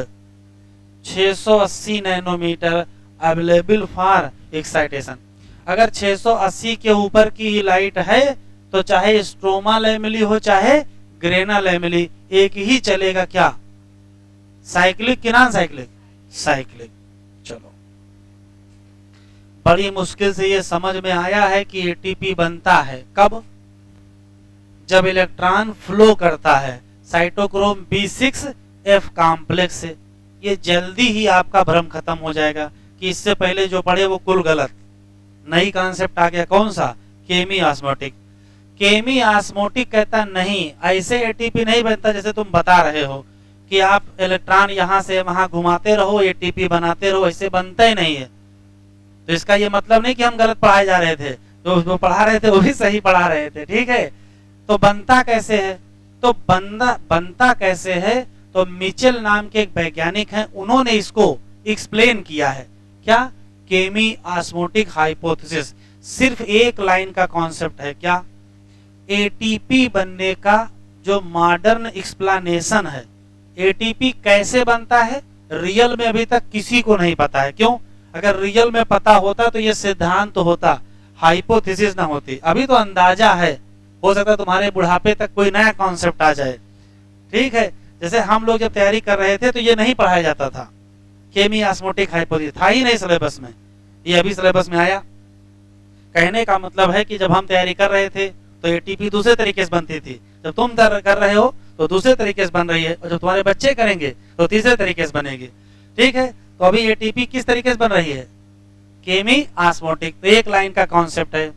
680 nanometre available for excitation. अगर 680 के ऊपर की लाइट है तो चाहे स्ट्रोमा लैमेली हो चाहे ग्रेना लैमेली, एक ही चलेगा, क्या, साइक्लिक कि नॉन साइक्लिक, साइक्लिक। चलो, बड़ी मुश्किल से ये समझ में आया है कि ATP बनता है कब, जब इलेक्ट्रॉन फ्लो करता है साइटोक्रोम B6F कॉम्प्लेक्स से। ये जल्दी ही आपका भ्रम खत्म हो जाएगा कि इससे पहले जो पढ़े वो कुल गलत। नई कॉन्सेप्ट आ गया, कौन सा, केमी ऑस्मोटिक। केमी ऑस्मोटिक कहता नहीं, ऐसे ATP नहीं बनता जैसे तुम बता रहे हो कि आप इलेक्ट्रॉन यहां से वहां घुमाते रहो ATP बनाते रहो, ऐसे बनता ही नहीं है। तो इसका ये मतलब नहीं कि हम गलत पढ़ाए जा रहे थे, जो पढ़ा रहे थे वो भी सही पढ़ा रहे थे, ठीक है। तो बनता कैसे है, तो बनता कैसे है, तो मिचेल नाम के एक वैज्ञानिक हैं, उन्होंने इसको एक्सप्लेन किया है। क्या, केमी ऑस्मोटिक हाइपोथेसिस। सिर्फ एक लाइन का कॉन्सेप्ट है, क्या, ATP बनने का जो मॉडर्न एक्सप्लेनेशन है। ATP कैसे बनता है रियल में अभी तक किसी को नहीं पता है। क्यों? अगर रियल में पता होता तो ये सिद्धांत तो होता, हाइपोथेसिस ना होती। अभी तो अंदाजा है, हो सकता है तुम्हारे बुढ़ापे तक कोई नया कॉन्सेप्ट आ जाए, ठीक है। जैसे हम लोग जब तैयारी कर रहे थे तो ये नहीं पढ़ाया जाता था, केमी ऑस्मोटिक हाइपोथेसिस था ही नहीं सिलेबस में, ये अभी सिलेबस में आया। कहने का मतलब है कि जब हम तैयारी कर रहे थे तो ATP दूसरे तरीके से बनती थी, जब तुम कर रहे हो तो दूसरे तरीके से बन रही है, और जब तुम्हारे बच्चे करेंगे तो तीसरे तरीके से बनेगी, ठीक है। तो अभी ATP किस तरीके से बन रही है, केमी ऑस्मोटिक। तो एक लाइन का कॉन्सेप्ट है,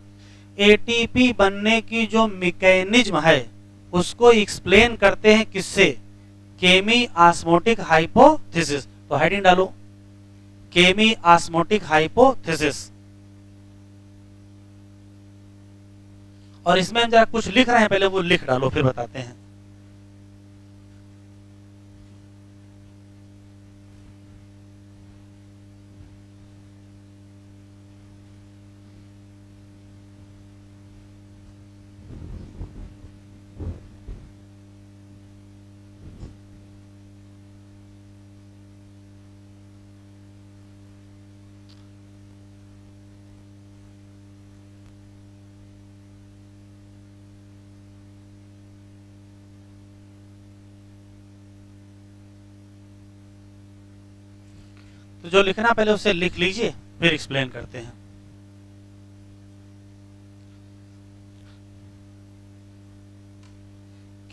ATP बनने की जो मैकेनिज्म है उसको एक्सप्लेन करते हैं किससे, केमी ऑस्मोटिक हाइपोथेसिस। तो हेडिंग डालो, केमी ऑस्मोटिक हाइपोथेसिस। और इसमें हम जरा कुछ लिख रहे हैं, पहले वो लिख डालो फिर बताते हैं। तो जो लिखना पहले उसे लिख लीजिए, फिर एक्सप्लेन करते हैं।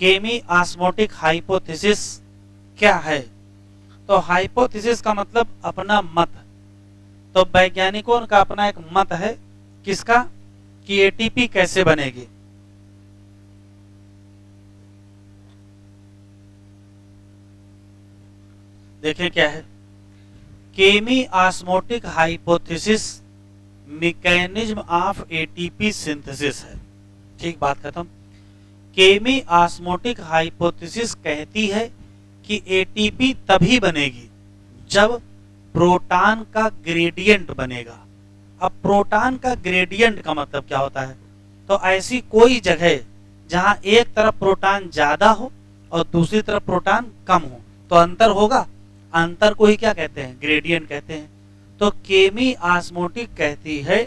केमी ऑस्मोटिक हाइपोथेसिस क्या है, तो हाइपोथेसिस का मतलब अपना मत। तो वैज्ञानिकों का अपना एक मत है, किसका, कि ATP कैसे बनेगी। देखिए क्या है, chemi osmotic hypothesis mechanism of ATP synthesis है, ठीक, बात खत्म। केमी ऑस्मोटिक हाइपोथेसिस कहती है कि ATP तभी बनेगी जब प्रोटॉन का ग्रेडियंट बनेगा। अब प्रोटॉन का ग्रेडियंट का मतलब क्या होता है, तो ऐसी कोई जगह जहां एक तरफ प्रोटॉन ज्यादा हो और दूसरी तरफ प्रोटॉन कम हो, तो अंतर होगा, अंतर को ही क्या कहते हैं, ग्रेडियंट कहते हैं। तो केमी ऑस्मोटिक कहती है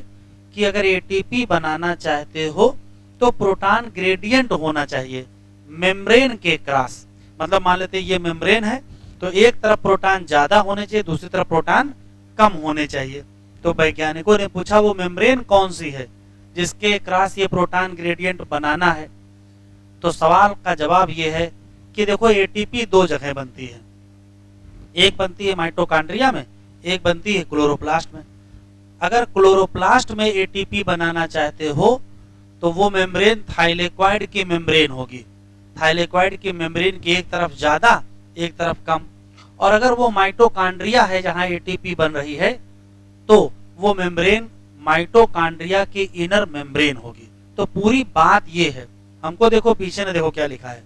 कि अगर ATP बनाना चाहते हो तो प्रोटॉन ग्रेडियंट होना चाहिए मेम्ब्रेन के क्रॉस। मतलब मान लेते ये मेम्ब्रेन है तो एक तरफ प्रोटॉन ज्यादा होने चाहिए, दूसरी तरफ प्रोटॉन कम होने चाहिए। तो वैज्ञानिकों ने पूछा वो मेम्ब्रेन कौन सी है, जिसके क्रॉस ये प्रोटॉन ग्रेडियंट बनाना है। तो सवाल का जवाब ये है कि देखो एटीपी दो जगह बनती है, एक बनती है माइटोकॉन्ड्रिया में, एक बनती है क्लोरोप्लास्ट में। अगर क्लोरोप्लास्ट में एटीपी बनाना चाहते हो तो वो मेम्ब्रेन थाइलेक्वाइड की मेम्ब्रेन होगी। थाइलेक्वाइड की मेम्ब्रेन की एक तरफ ज्यादा एक तरफ कम। और अगर वो माइटोकॉन्ड्रिया है जहां एटीपी बन रही है तो वो मेम्ब्रेन माइटोकॉन्ड्रिया की इनर मेम्ब्रेन होगी। तो पूरी बात ये है, हमको देखो पीछे ने देखो क्या लिखा है,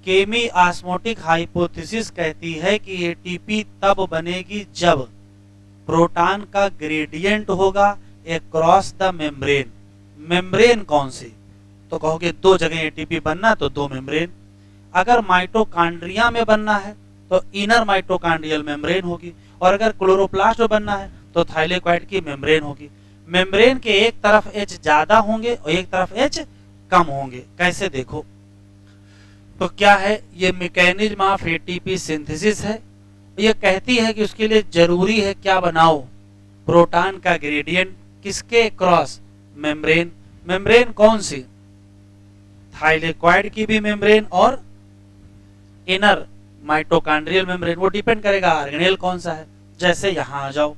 केमी ऑस्मोटिक हाइपोथेसिस कहती है कि एटीपी तब बनेगी जब प्रोटॉन का ग्रेडियंट होगा अक्रॉस द मेम्ब्रेन। मेम्ब्रेन कौन सी? तो कहोगे दो जगह एटीपी बनना तो दो मेम्ब्रेन। अगर माइटोकॉन्ड्रिया में बनना है तो इनर माइटोकॉन्ड्रियल मेम्ब्रेन होगी, और अगर क्लोरोप्लास्ट में बनना है तो थाइलेक्वाइड की मेम्ब्रेन होगी। मेम्ब्रेन के एक तरफ एच ज्यादा होंगे और एक तरफ एच कम होंगे। कैसे देखो तो क्या है, ये मैकेनिज्म ऑफ एटीपी सिंथेसिस है। ये कहती है कि उसके लिए जरूरी है क्या बनाओ, प्रोटॉन का ग्रेडियंट किसके क्रॉस, मेम्ब्रेन। मेम्ब्रेन कौन सी? थाइलेक्वाइड की भी मेम्ब्रेन और इनर माइटोकॉन्ड्रियल मेम्ब्रेन। वो डिपेंड करेगा ऑर्गेनेल कौन सा है। जैसे यहां आ जाओ,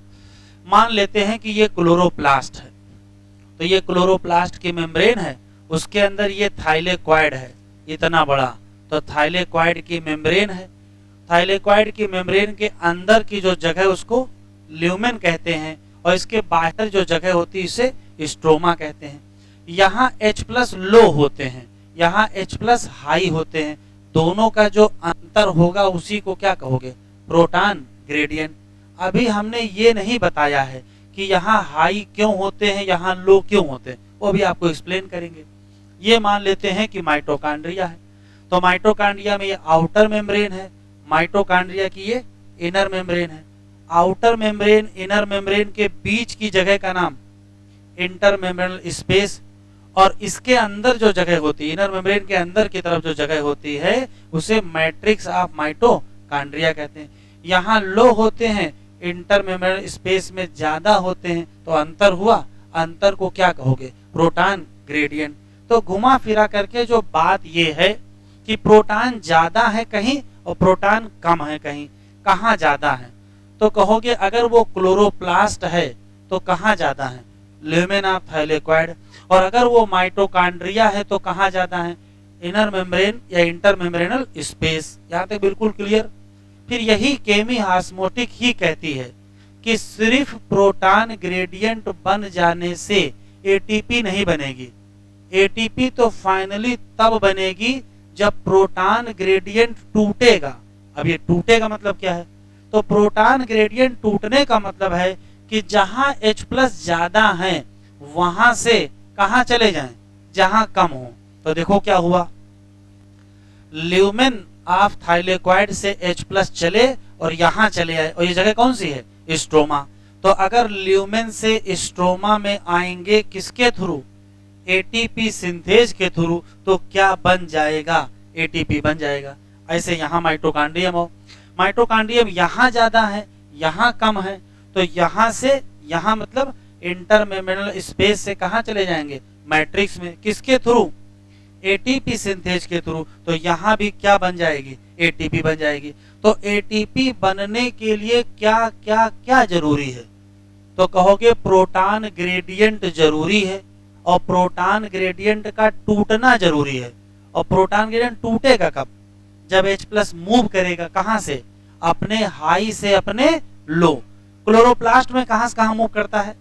मान लेते हैं कि ये क्लोरोप्लास्ट है, तो ये क्लोरोप्लास्ट की मेम्ब्रेन है, उसके अंदर ये थाइलेक्वाइड है इतना बड़ा, तो थाइलेक्वाइड की मेम्ब्रेन है। थाइलेक्वाइड की मेम्ब्रेन के अंदर की जो जगह उसको ल्यूमेन कहते हैं, और इसके बाहर जो जगह होती है इसे स्ट्रोमा कहते हैं। यहाँ H+ लो होते हैं, यहाँ H+ हाई होते हैं। दोनों का जो अंतर होगा उसी को क्या कहोगे, प्रोटॉन ग्रेडियंट। अभी हमने ये नहीं बताया है कि यहाँ हाई क्यों होते हैं, यहाँ लो क्यों होते हैं, वो भी आपको एक्सप्लेन करेंगे। ये मान लेते हैं कि माइटोकॉन्ड्रिया है, तो माइटोकॉन्ड्रिया में ये आउटर मेम्ब्रेन है, माइटोकॉन्ड्रिया की ये इनर मेम्ब्रेन है। आउटर मेम्ब्रेन इनर मेम्ब्रेन के बीच की जगह का नाम इंटरमेम्ब्रेनल स्पेस, और इसके अंदर जो जगह होती है, इनर मेम्ब्रेन के अंदर की तरफ जो जगह होती है उसे मैट्रिक्स ऑफ माइटोकॉन्ड्रिया कहते हैं। यहाँ लो होते हैं, इंटरमेम्ब्रेनल स्पेस में ज्यादा होते हैं, तो अंतर हुआ, अंतर को क्या कहोगे, प्रोटॉन ग्रेडियंट। तो घुमा फिरा करके जो बात ये है कि प्रोटॉन ज्यादा है कहीं और प्रोटॉन कम है कहीं। कहाँ ज्यादा है तो कहोगे अगर वो क्लोरोप्लास्ट है तो कहाँ ज्यादा है, ल्यूमेन ऑफ थाइलेक्वाइड। और अगर वो माइटोकॉन्ड्रिया है तो कहाँ ज्यादा है, इनर मेम्ब्रेन या इंटरमेम्ब्रेनल स्पेस। यहाँ तक बिल्कुल क्लियर। फिर यही केमी ऑस्मोटिक ही कहती है कि सिर्फ प्रोटॉन ग्रेडियंट बन जाने से एटीपी नहीं बनेगी। एटीपी तो फाइनली तब बनेगी जब प्रोटॉन ग्रेडियंट टूटेगा। अब ये टूटेगा मतलब क्या है, तो प्रोटॉन ग्रेडियंट टूटने का मतलब है कि जहां H+ ज्यादा है वहां से कहां चले जाएं, जहां कम हो। तो देखो क्या हुआ, ल्यूमेन ऑफ थाइलेक्वाइड से H+ चले और यहां चले आए, और ये जगह कौन सी है, स्ट्रोमा। तो अगर ल्यूमेन से स्ट्रोमा में आएंगे किसके थ्रू, एटीपी सिंथेज के थ्रू, तो क्या बन जाएगा, एटीपी बन जाएगा। ऐसे यहाँ माइटोकॉन्ड्रियम हो, माइटोकॉन्ड्रियम यहाँ ज्यादा है यहाँ कम है, तो यहाँ से यहाँ मतलब इंटरमेम्ब्रेनल स्पेस से कहाँ चले जाएंगे, मैट्रिक्स में। किसके थ्रू, एटीपी सिंथेज के थ्रू। तो यहाँ भी क्या बन जाएगी, एटीपी बन जाएगी। तो एटीपी बनने के लिए क्या क्या क्या जरूरी है, तो कहोगे प्रोटॉन ग्रेडियंट जरूरी है, और प्रोटॉन ग्रेडियंट का टूटना जरूरी है। और प्रोटॉन ग्रेडियंट टूटेगा कब, जब H+ मूव करेगा कहां से, अपने हाई से अपने लो। क्लोरोप्लास्ट में कहां से कहां मूव करता है,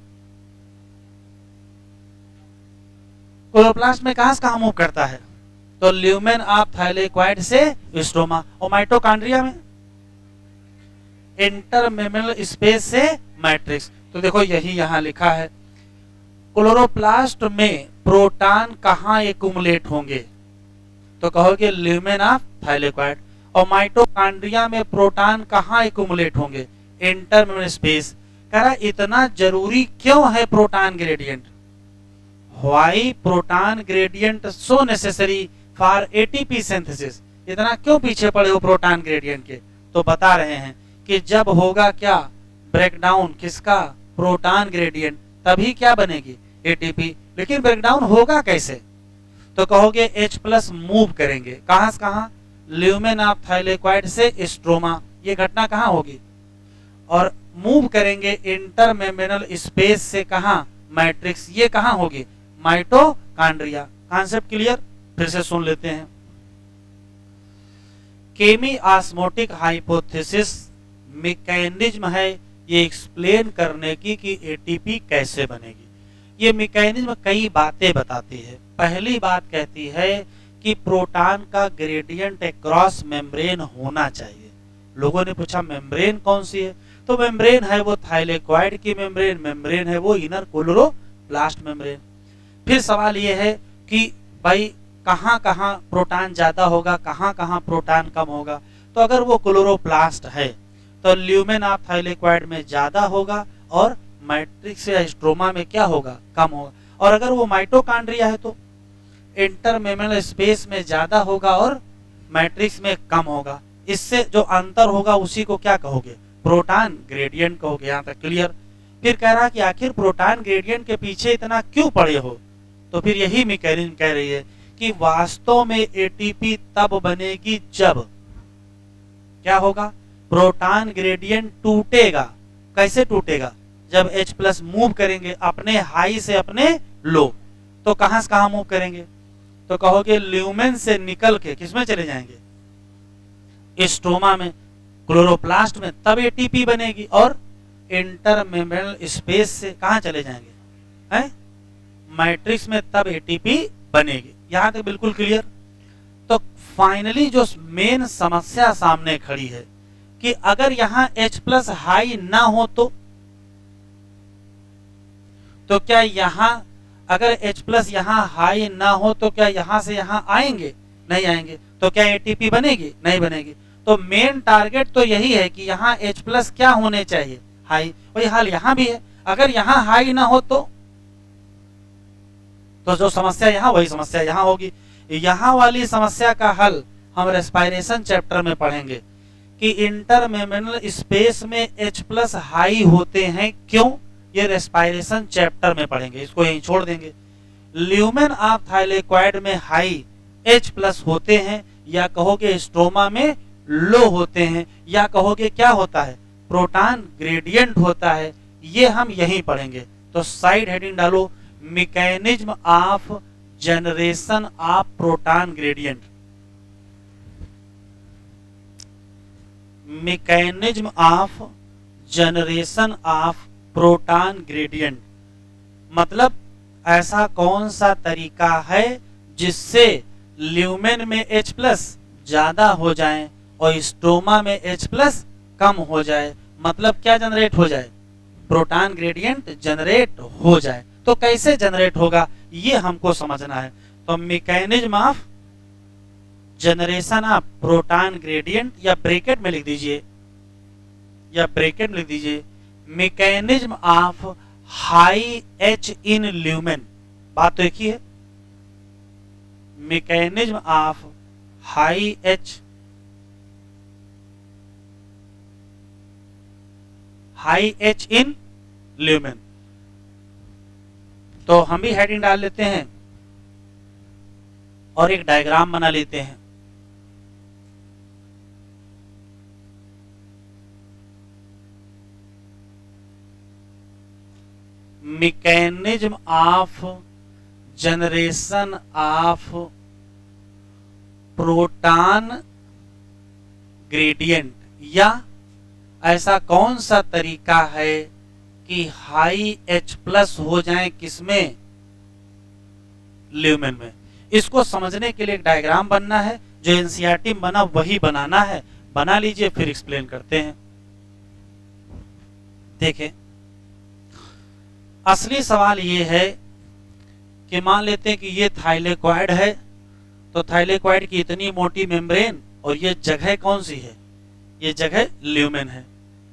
क्लोरोप्लास्ट में कहां से कहां मूव करता है, तो ल्यूमेन ऑफ थाइलेक्वाइड से स्ट्रोमा। और माइटोकॉन्ड्रिया में इंटरमेम्ब्रेनल स्पेस से मैट्रिक्स। तो देखो यही यहां लिखा है, क्लोरोप्लास्ट में प्रोटॉन कहां एक्युमुलेट होंगे, तो कहोगे ल्यूमेन ऑफ थाइलेक्वाइड। और माइटोकॉन्ड्रिया में प्रोटॉन कहां एक्युमुलेट होंगे, इंटरमेम्ब्रेनल स्पेस। कह रहा इतना जरूरी क्यों है proton gradient, why proton gradient so necessary for ATP synthesis. इतना क्यों पीछे पड़े हो प्रोटॉन ग्रेडियंट के, तो बता रहे हैं कि जब होगा क्या, ब्रेकडाउन किसका, प्रोटॉन ग्रेडियंट, तभी क्या बनेगी, एटीपी। लेकिन ब्रेकडाउन होगा कैसे? तो कहोगे H+ मूव करेंगे कहां से कहां, ल्यूमेन ऑफ थाइलेक्वाइड से स्ट्रोमा, ये घटना कहां होगी, और मूव करेंगे इंटरमेम्ब्रेनल स्पेस से कहां, मैट्रिक्स, ये कहां होगी, माइटोकॉन्ड्रिया। Concept clear? फिर से सुन लेते हैं। केमी ऑस्मोटिक हाइपोथेसिस मैकेनिज्म है ये एक्सप्लेन करने की कि एटीपी कैसे बनेगी। ये मैकेनिज्म कई बातें बताती है। पहली बात कहती है कि प्रोटॉन का ग्रेडियंट अक्रॉस मेम्ब्रेन होना चाहिए। लोगों ने पूछा मेम्ब्रेन कौन सी है, तो मेम्ब्रेन है वो थाइलेक्वाइड की मेम्ब्रेन, मेम्ब्रेन है वो इनर क्लोरोप्लास्ट मेम्ब्रेन। फिर सवाल ये है कि भाई कहां कहां प्रोटॉन ज्यादा होगा, कहां कहां प्रोटॉन कम होगा। तो अगर वो क्लोरोप्लास्ट है तो ल्यूमेन ऑफ थाइलेक्वाइड में ज्यादा होगा और मैट्रिक्स या स्ट्रोमा में क्या होगा, कम होगा। और अगर वो माइटोकॉन्ड्रिया है तो इंटरमेम्ब्रेनल स्पेस में ज्यादा होगा और मैट्रिक्स में कम होगा। इससे जो अंतर होगा उसी को क्या कहोगे, प्रोटॉन ग्रेडियंट कहोगे। यहाँ तक क्लियर? फिर कह रहा कि आखिर प्रोटॉन ग्रेडियंट के पीछे इतना क्यों पड़े हो, तो फिर यही मैकेनिज्म कह रही है कि वास्तव में एटीपी तब बनेगी जब क्या होगा, प्रोटॉन ग्रेडियंट टूटेगा। कैसे टूटेगा, जब H+ मूव करेंगे अपने हाई से अपने लो। तो कहां से कहां मूव करेंगे, तो कहोगे ल्यूमेन से निकल के किसमें चले जाएंगे, स्ट्रोमा में, क्लोरोप्लास्ट में, तब एटीपी बनेगी। और इंटरमेम्ब्रेनल स्पेस से कहां चले जाएंगे, हैं, मैट्रिक्स में, तब एटीपी बनेगी। यहां तक बिल्कुल क्लियर? तो फाइनली जो मेन समस्या सामने खड़ी है कि अगर यहां H+ हाई ना हो तो क्या यहां अगर H+ यहां हाई ना हो तो क्या यहां से यहां आएंगे, नहीं आएंगे। तो क्या एटीपी बनेगी, नहीं बनेगी। तो मेन टारगेट तो यही है कि यहां H+ क्या होने चाहिए, हाई। वही हाल यहां भी है, अगर यहां हाई ना हो तो जो समस्या यहां वही समस्या यहां होगी। यहां वाली समस्या का हल हम रेस्पिरेशन चैप्टर में पढ़ेंगे कि इंटरमेम्ब्रेनल स्पेस में H+ हाई होते हैं क्यों, ये रेस्पिरेशन चैप्टर में पढ़ेंगे, इसको यहीं छोड़ देंगे। ल्यूमेन ऑफ थाइलेक्वाइड में हाई H+ होते हैं, या कहोगे स्ट्रोमा में लो होते हैं, या कहोगे क्या होता है, प्रोटॉन ग्रेडियंट होता है, ये हम यहीं पढ़ेंगे। तो साइड हेडिंग डालो, mechanism of generation of proton gradient. Mechanism of generation of proton gradient मतलब ऐसा कौन सा तरीका है जिससे ल्यूमेन में H+ ज्यादा हो जाए और स्ट्रोमा में H+ कम हो जाए। मतलब क्या जनरेट हो जाए, प्रोटॉन ग्रेडियंट जनरेट हो जाए। तो कैसे जनरेट होगा ये हमको समझना है। तो mechanism of generation of proton gradient, या ब्रैकेट में लिख दीजिए, mechanism of high H in lumen. बात तो एक ही है, mechanism of high H in lumen. तो हम भी हेडिंग डाल लेते हैं और एक डायग्राम बना लेते हैं। Mechanism of generation of proton gradient, या ऐसा कौन सा तरीका है कि हाई H+ हो जाए किसमें, ल्यूमेन में। इसको समझने के लिए एक डायग्राम बनना है, जो एनसीईआरटी में बना वही बनाना है। बना लीजिए, फिर एक्सप्लेन करते हैं। देखें, असली सवाल ये है कि मान लेते हैं कि ये थाइलेक्वाइड है, तो थाइलेक्वाइड की इतनी मोटी मेम्ब्रेन, और ये जगह कौन सी है, ये जगह ल्यूमेन है।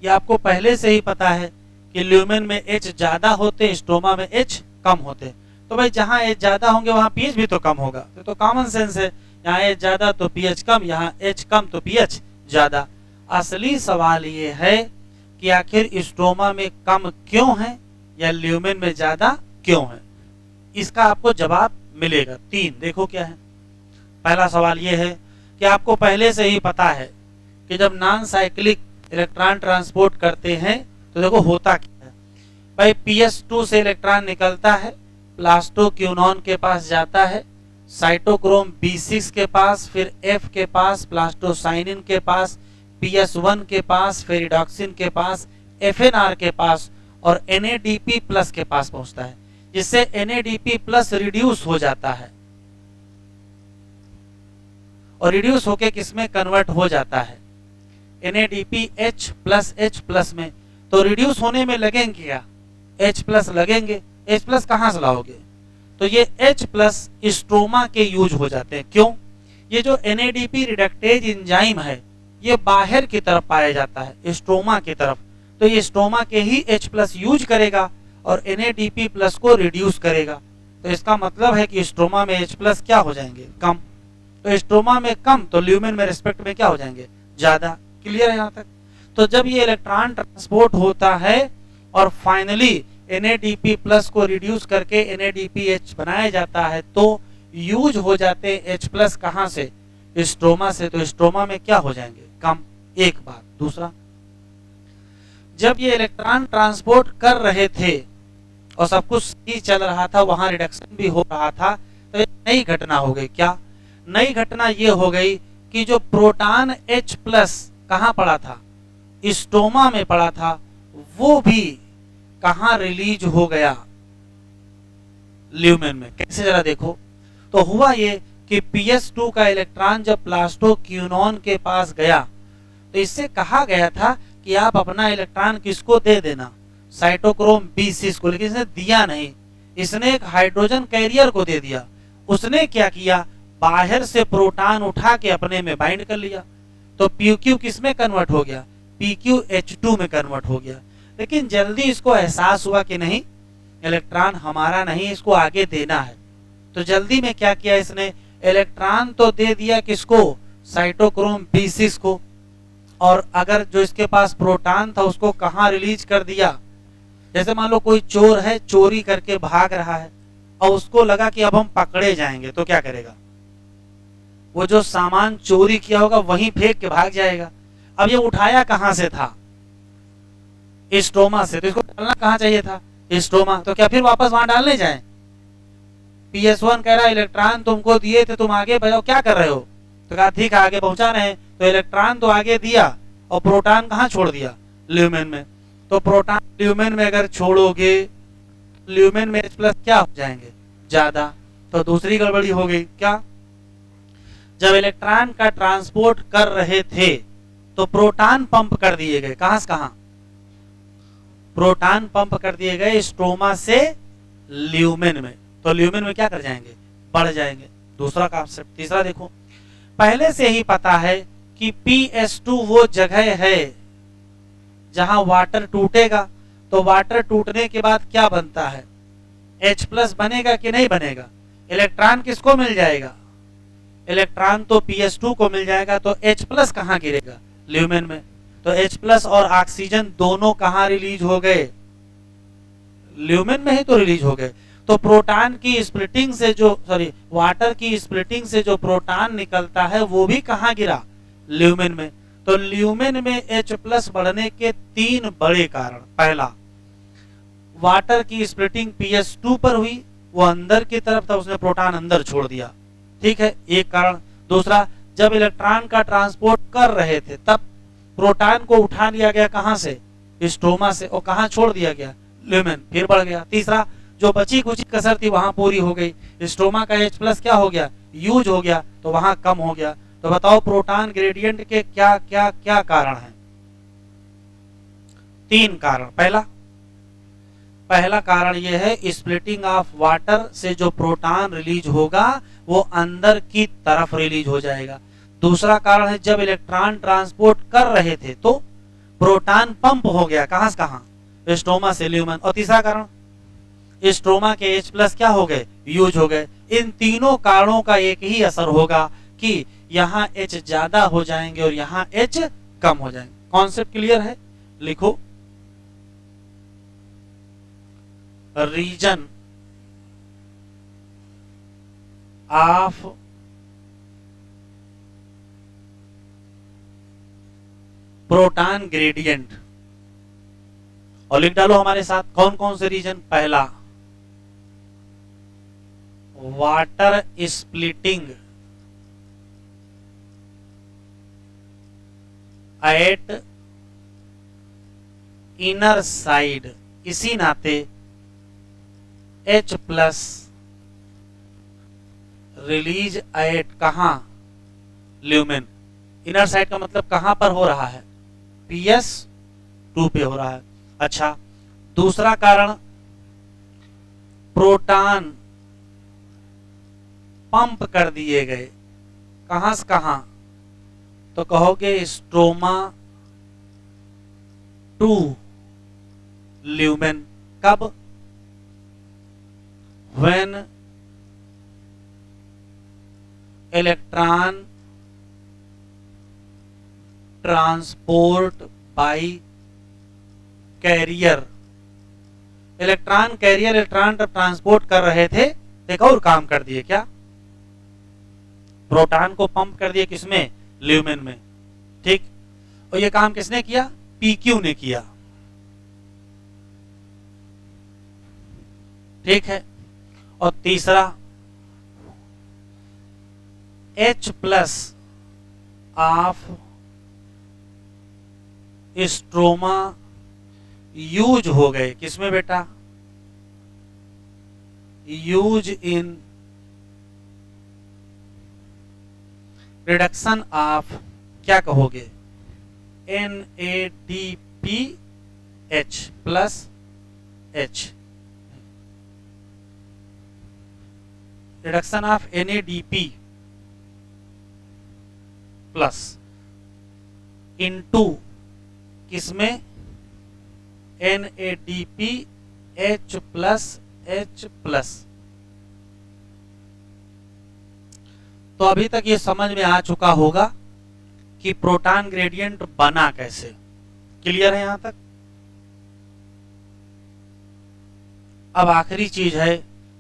ये आपको पहले से ही पता है कि ल्यूमेन में H ज्यादा होते, स्ट्रोमा में H कम होते। तो भाई जहां H ज्यादा होंगे वहां pH भी तो कम होगा, तो कॉमन सेंस है, यहाँ H ज्यादा तो pH कम, यहाँ H कम तो pH ज्यादा। असली सवाल ये है कि आखिर स्ट्रोमा में कम क्यों है या ल्यूमेन में ज्यादा क्यों है। इसका आपको जवाब मिलेगा। 3 देखो क्या है। पहला सवाल ये है कि आपको पहले से ही पता है कि जब नॉन साइक्लिक इलेक्ट्रॉन ट्रांसपोर्ट करते हैं तो देखो होता क्या है भाई। PS2 से इलेक्ट्रॉन निकलता है, प्लास्टोक्यूनॉन के पास जाता है, साइटोक्रोम B6 के पास, फिर F के पास, प्लास्टोसाइनिन के पास, PS1 के पास, फिर रिडॉक्सिन के पास, FNR के पास और NADP प्लस के पास पहुंचता है, जिससे NADP प्लस रिड्यूस हो जाता है और रिड्यूस होके किसमें कन्वर्ट हो जाता है, NADP H प्लस में। तो रिड्यूस होने में लगेंगे क्या, H प्लस लगेंगे। H प्लस कहां से लाओगे, तो ये H प्लस स्ट्रोमा के यूज हो जाते हैं। क्यों, ये जो NADP रिडक्टेज एंजाइम है ये बाहर की तरफ पाया जाता है, स्ट्रोमा की तरफ, तो ये स्ट्रोमा के ही H प्लस यूज करेगा और NADP प्लस को रिड्यूस करेगा। तो इसका मतलब है कि स्ट्रोमा में H प्लस क्या हो जाएंगे, कम। तो स्ट्रोमा में कम तो ल्यूमेन में रिस्पेक्ट में क्या हो जाएंगे, ज्यादा। क्लियर है यहाँ तक। तो जब ये इलेक्ट्रॉन ट्रांसपोर्ट होता है और फाइनली NADP प्लस को रिड्यूस करके NADPH बनाया जाता है तो यूज हो जाते हैं H प्लस कहां से, स्ट्रोमा से। तो स्ट्रोमा में क्या हो जाएंगे, कम। एक बात। दूसरा, जब ये इलेक्ट्रॉन ट्रांसपोर्ट कर रहे थे और सब कुछ सही चल रहा था, वहां रिडक्शन भी हो रहा था, तो एक नई घटना हो गई। क्या नई घटना ये हो गई कि जो प्रोटॉन H प्लस कहां पड़ा था, स्ट्रोमा में पड़ा था, वो भी कहां रिलीज हो गया, ल्यूमेन में। कैसे, जरा देखो। तो हुआ ये कि PS2 का इलेक्ट्रॉन जब प्लास्टोक्यूनॉन के पास गया तो इससे कहा गया था कि आप अपना इलेक्ट्रॉन किसको दे देना, साइटोक्रोम B6 को, लेकिन इसने दिया नहीं। इसने एक हाइड्रोजन कैरियर को दे दिया। उसने क्या किया, बाहर से प्रोटॉन उठा के अपने में बाइंड कर लिया। तो PQ किस में कन्वर्ट हो गया, PQH2 में कन्वर्ट हो गया। लेकिन जल्दी इसको एहसास हुआ कि नहीं, इलेक्ट्रॉन हमारा नहीं, इसको आगे देना है। तो जल्दी में क्या किया इसने, इलेक्ट्रॉन तो दे दिया किसको, साइटोक्रोम B6 को, और अगर जो इसके पास प्रोटॉन था उसको कहां रिलीज कर दिया। जैसे मान लो कोई चोर है, चोरी करके भाग रहा है और उसको लगा कि अब हम पकड़े जाएंगे, तो क्या करेगा, वो जो सामान चोरी किया होगा वहीं फेंक के भाग जाएगा। अब ये उठाया कहां से था, स्ट्रोमा से, तो इसको डालना कहां चाहिए था, स्ट्रोमा। तो क्या फिर वापस वहां डालने जाए। PS1 कह रहा इलेक्ट्रॉन तुमको दिए थे, तुम आगे बढ़ाओ, क्या कर रहे हो। तो कहा ठीक है आगे पहुंचा रहे हैं। तो इलेक्ट्रॉन तो आगे दिया और प्रोटॉन कहां छोड़ दिया, ल्यूमेन में। तो प्रोटॉन ल्यूमेन में अगर छोड़ोगे, ल्यूमेन में H प्लस क्या हो जाएंगे, ज्यादा। तो दूसरी गड़बड़ी हो गई। क्या, जब इलेक्ट्रॉन का ट्रांसपोर्ट कर रहे थे तो प्रोटॉन पंप कर दिए गए, कहां से कहां, प्रोटॉन पंप कर दिए गए स्ट्रोमा से ल्यूमेन में। तो ल्यूमेन में क्या कर जाएंगे, बढ़ जाएंगे। दूसरा कॉन्सेप्ट। तीसरा देखो, पहले से ही पता है कि PS2 वो जगह है जहां वाटर टूटेगा। तो वाटर टूटने के बाद क्या बनता है, H प्लस बनेगा कि नहीं बनेगा। इलेक्ट्रॉन किसको मिल जाएगा, इलेक्ट्रॉन तो PS2 को मिल जाएगा। तो H प्लस कहां गिरेगा, ल्यूमेन में। तो H प्लस और ऑक्सीजन दोनों कहां रिलीज हो गए, ल्यूमेन में ही तो रिलीज हो गए। तो प्रोटॉन की स्प्लिटिंग से जो वाटर की स्प्लिटिंग से जो प्रोटॉन निकलता है वो भी कहां गिरा, ल्यूमेन में। तो ल्यूमेन में H प्लस बढ़ने के 3 बड़े कारण। पहला, वाटर की स्प्लिटिंग PS2 पर हुई, वो अंदर की तरफ था, उसने प्रोटॉन अंदर छोड़ दिया, ठीक है, एक कारण। दूसरा, जब इलेक्ट्रॉन का ट्रांसपोर्ट कर रहे थे तब प्रोटॉन को उठा लिया गया कहां से, स्ट्रोमा से, और कहां छोड़ दिया गया, ल्यूमेन, फिर बढ़ गया। तीसरा, जो बची कुछ कसर थी वहां पूरी हो गई, स्ट्रोमा का H प्लस क्या हो गया, यूज हो गया, तो वहां कम हो गया। तो बताओ प्रोटॉन ग्रेडियंट के क्या क्या क्या कारण हैं, 3 कारण। पहला कारण यह है स्प्लिटिंग ऑफ वाटर से जो प्रोटॉन रिलीज होगा वो अंदर की तरफ रिलीज हो जाएगा। दूसरा कारण है जब इलेक्ट्रॉन ट्रांसपोर्ट कर रहे थे तो प्रोटॉन पंप हो गया, कहां से कहां, स्ट्रोमा से ल्यूमेन। और तीसरा कारण, स्ट्रोमा के H प्लस क्या हो गए, यूज हो गए। इन तीनों कारणों का एक ही असर होगा कि यहाँ H ज्यादा हो जाएंगे और यहाँ H कम हो जाएंगे। कॉन्सेप्ट क्लियर है, लिखो। रीजन ऑफ प्रोटॉन ग्रेडियंट, और लिख डालो हमारे साथ कौन कौन से रीजन। पहला water splitting eight inner side, इसी नाते H प्लस रिलीज एट कहां, ल्यूमेन। इनर साइड का मतलब कहां पर हो रहा है, PS2 पे हो रहा है। अच्छा, दूसरा कारण प्रोटॉन पंप कर दिए गए, कहां से कहां, तो कहोगे स्ट्रोमा टू ल्यूमेन। कब, when electron transport by carrier, electron carrier electron transport कर रहे थे, एक और काम कर दिए, क्या, प्रोटॉन को पंप कर दिए, किसमें, ल्यूमेन में। ठीक, और ये काम किसने किया, PQ ने किया। ठीक है, और तीसरा H plus of stroma use हो गए, किसमें बेटा, यूज इन रिडक्शन ऑफ, क्या कहोगे, NADPH plus H, reduction of NADP plus into किसमें, NADPH प्लस H प्लस। तो अभी तक ये समझ में आ चुका होगा कि प्रोटॉन ग्रेडियंट बना कैसे। क्लियर है यहां तक। अब आखिरी चीज है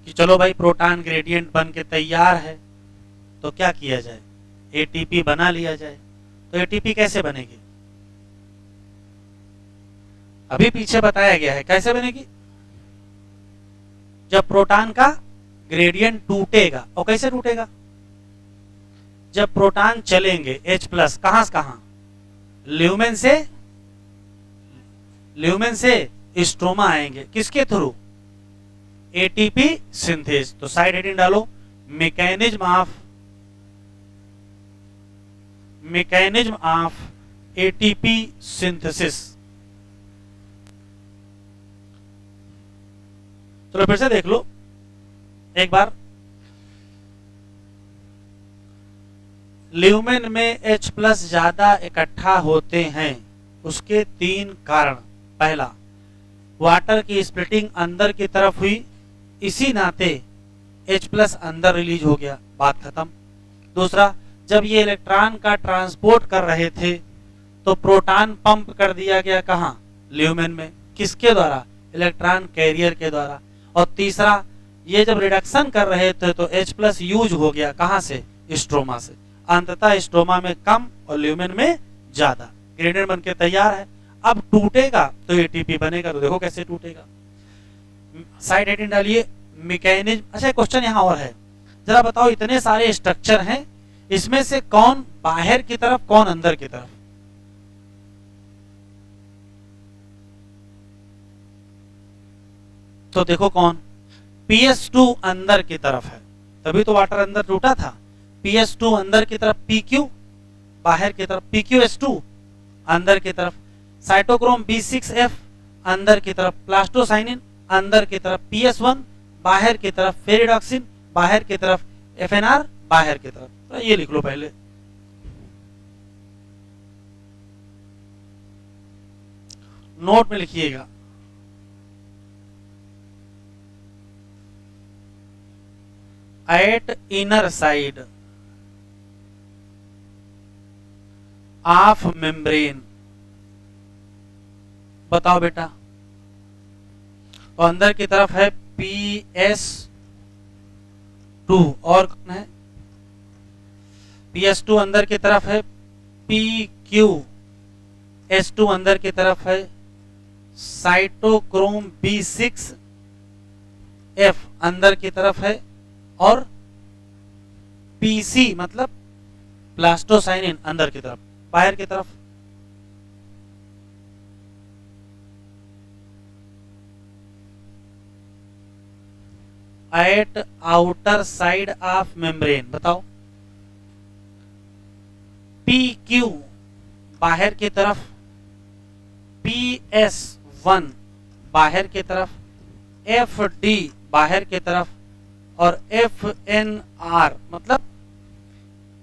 कि चलो भाई प्रोटॉन ग्रेडियंट बन के तैयार है, तो क्या किया जाए, ATP बना लिया जाए। तो ATP कैसे बनेगी, अभी पीछे बताया गया है कैसे बनेगी। जब प्रोटॉन का ग्रेडियंट टूटेगा, और कैसे टूटेगा, जब प्रोटॉन चलेंगे H प्लस कहां से कहां, ल्यूमेन से स्ट्रोमा आएंगे, किसके थ्रू, ATP सिंथेस। तो साइड हेडिंग डालो, मैकेनिज्म ऑफ ATP सिंथेसिस। चलो फिर से देख लो एक बार। ल्यूमेन में H प्लस ज्यादा इकट्ठा होते हैं, उसके 3 कारण। पहला, वाटर की स्प्लिटिंग अंदर की तरफ हुई, इसी नाते H प्लस अंदर रिलीज हो गया, बात खत्म। दूसरा, जब ये इलेक्ट्रॉन का ट्रांसपोर्ट कर रहे थे तो प्रोटॉन पंप कर दिया गया, कहां, ल्यूमेन में, किसके द्वारा, इलेक्ट्रॉन कैरियर के द्वारा। और तीसरा, ये जब रिडक्शन कर रहे थे तो H प्लस यूज हो गया, कहां से, स्ट्रोमा से। अंततः स्ट्रोमा में कम और ल्यूमेन में ज्यादा, ग्रेडियंट बन के तैयार है। अब टूटेगा तो ATP बनेगा, तो देखो कैसे टूटेगा। साइड हेडिंग डालिए, मैकेनिज्म। अच्छा, क्वेश्चन यहां और है, जरा बताओ, इतने सारे स्ट्रक्चर हैं, इसमें से कौन बाहर की तरफ, कौन अंदर की तरफ, तो देखो कौन, PS2 अंदर की तरफ है, तभी तो वाटर अंदर टूटा था। PS2 अंदर की तरफ, PQ बाहर की तरफ, PQS2 अंदर की तरफ, साइटोक्रोम B6F अंदर की तरफ, प्लास्टोसाइनिन अंदर की तरफ, PS1 बाहर की तरफ, फेरिडॉक्सिन बाहर की तरफ, FNR बाहर की तरफ। तो ये लिख लो पहले। नोट में लिखिएगा, eight inner side of membrane. बताओ बेटा, तो अंदर की तरफ है PS2 और कौन है? PS2 अंदर की तरफ है, PQS2 अंदर की तरफ है, साइटोक्रोम B6F अंदर की तरफ है, और PC मतलब प्लास्टोसाइनिन अंदर की तरफ, बाहर की तरफ। Eight outer side of membrane, बताओ। PQ बाहर की तरफ, PS1 बाहर की तरफ, FD बाहर की तरफ, और FNR मतलब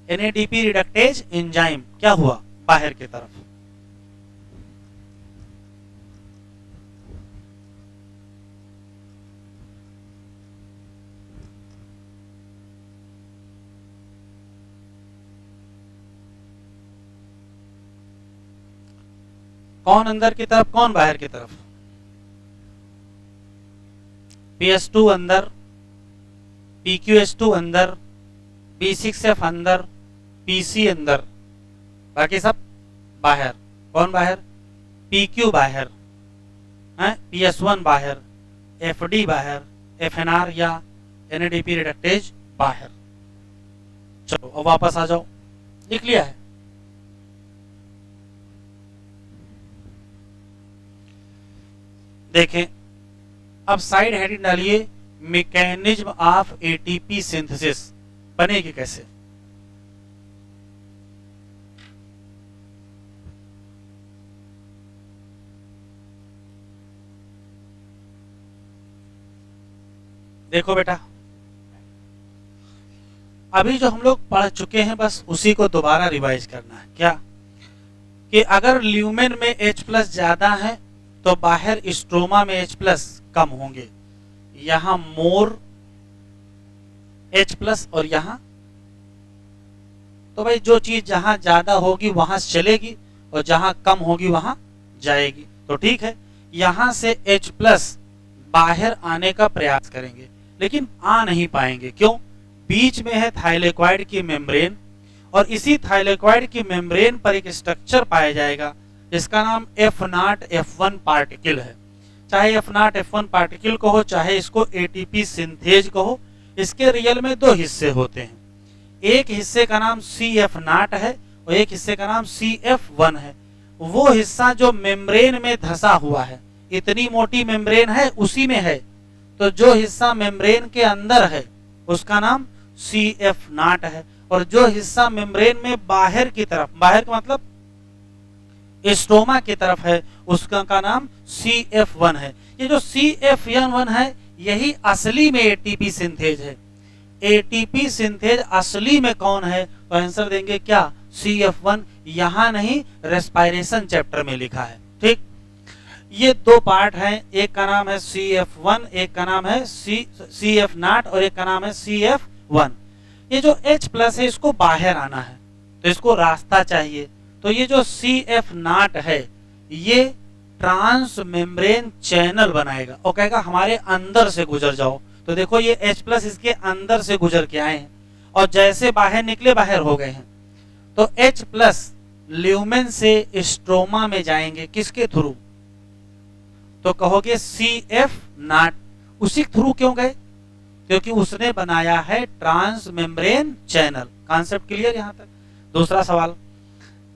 NADP रिडक्टेज एंजाइम क्या हुआ? बाहर की तरफ। कौन अंदर की तरफ, कौन बाहर की तरफ? PS2 अंदर, PQS2 अंदर, B6F अंदर, PC अंदर, बाकी सब बाहर। कौन बाहर? PQ बाहर, PS1 बाहर, FD बाहर, FNR या NADP रिडक्टेज बाहर। चलो अब वापस आ जाओ, लिख लिया है? देखें, अब साइड हेडिंग डालिए, मैकेनिज्म ऑफ ATP सिंथेसिस बनेगी कैसे? देखो बेटा, अभी जो हम लोग पढ़ चुके हैं बस उसी को दोबारा रिवाइज करना है। क्या कि अगर ल्यूमेन में H+ ज्यादा है तो बाहर स्ट्रोमा में H+ कम होंगे। यहां मोर H+ और यहां, तो भाई जो चीज जहां ज्यादा होगी वहां से चलेगी और जहां कम होगी वहां जाएगी। तो ठीक है, यहां से H+ बाहर आने का प्रयास करेंगे लेकिन आ नहीं पाएंगे। क्यों? बीच में है थाइलेक्वाइड की मेम्ब्रेन, और इसी थाइलेक्वाइड की मेम्ब्रेन पर एक स्ट्रक्चर पाया जाएगा जिसका नाम F0F1 पार्टिकल है। चाहे F0F1 पार्टिकल कहो, चाहे इसको ATP सिंथेज कहो, इसके रियल में दो हिस्से होते हैं। एक हिस्से का नाम CF0 है और एक हिस्से का नाम CF1 है। वो हिस्सा जो मेम्ब्रेन में धंसा हुआ है, इतनी मोटी मेम्ब्रेन है उसी में है, तो जो हिस्सा मेम्ब्रेन के अंदर है उसका नाम CF0 है, और जो हिस्सा मेम्ब्रेन में बाहर की तरफ, बाहर का मतलब स्ट्रोमा की तरफ है, उसका का नाम CF1 है। ये जो CF1 है यही असली में ATP सिंथेज है। ATP सिंथेज असली में कौन है? तो आंसर देंगे क्या? CF1। यहां नहीं, रेस्पिरेशन चैप्टर में लिखा है। ठीक, ये दो पार्ट हैं, एक का नाम है CF1, एक का नाम है CF0 और एक का नाम है CF1। ये जो H+ है इसको बाहर आना है तो इसको रास्ता चाहिए। तो ये जो CF0 है ये ट्रांस मेम्ब्रेन चैनल बनाएगा और कहेगा हमारे अंदर से गुजर जाओ। तो देखो ये H+ इसके अंदर से गुजर के आए हैं और जैसे बाहर निकले बाहर हो गए हैं। तो H+ ल्यूमेन से स्ट्रोमा में जाएंगे, किसके थ्रू? तो कहोगे CF0। उसी थ्रू क्यों गए? क्योंकि उसने बनाया है trans membrane channel. Concept clear यहां तक? दूसरा सवाल,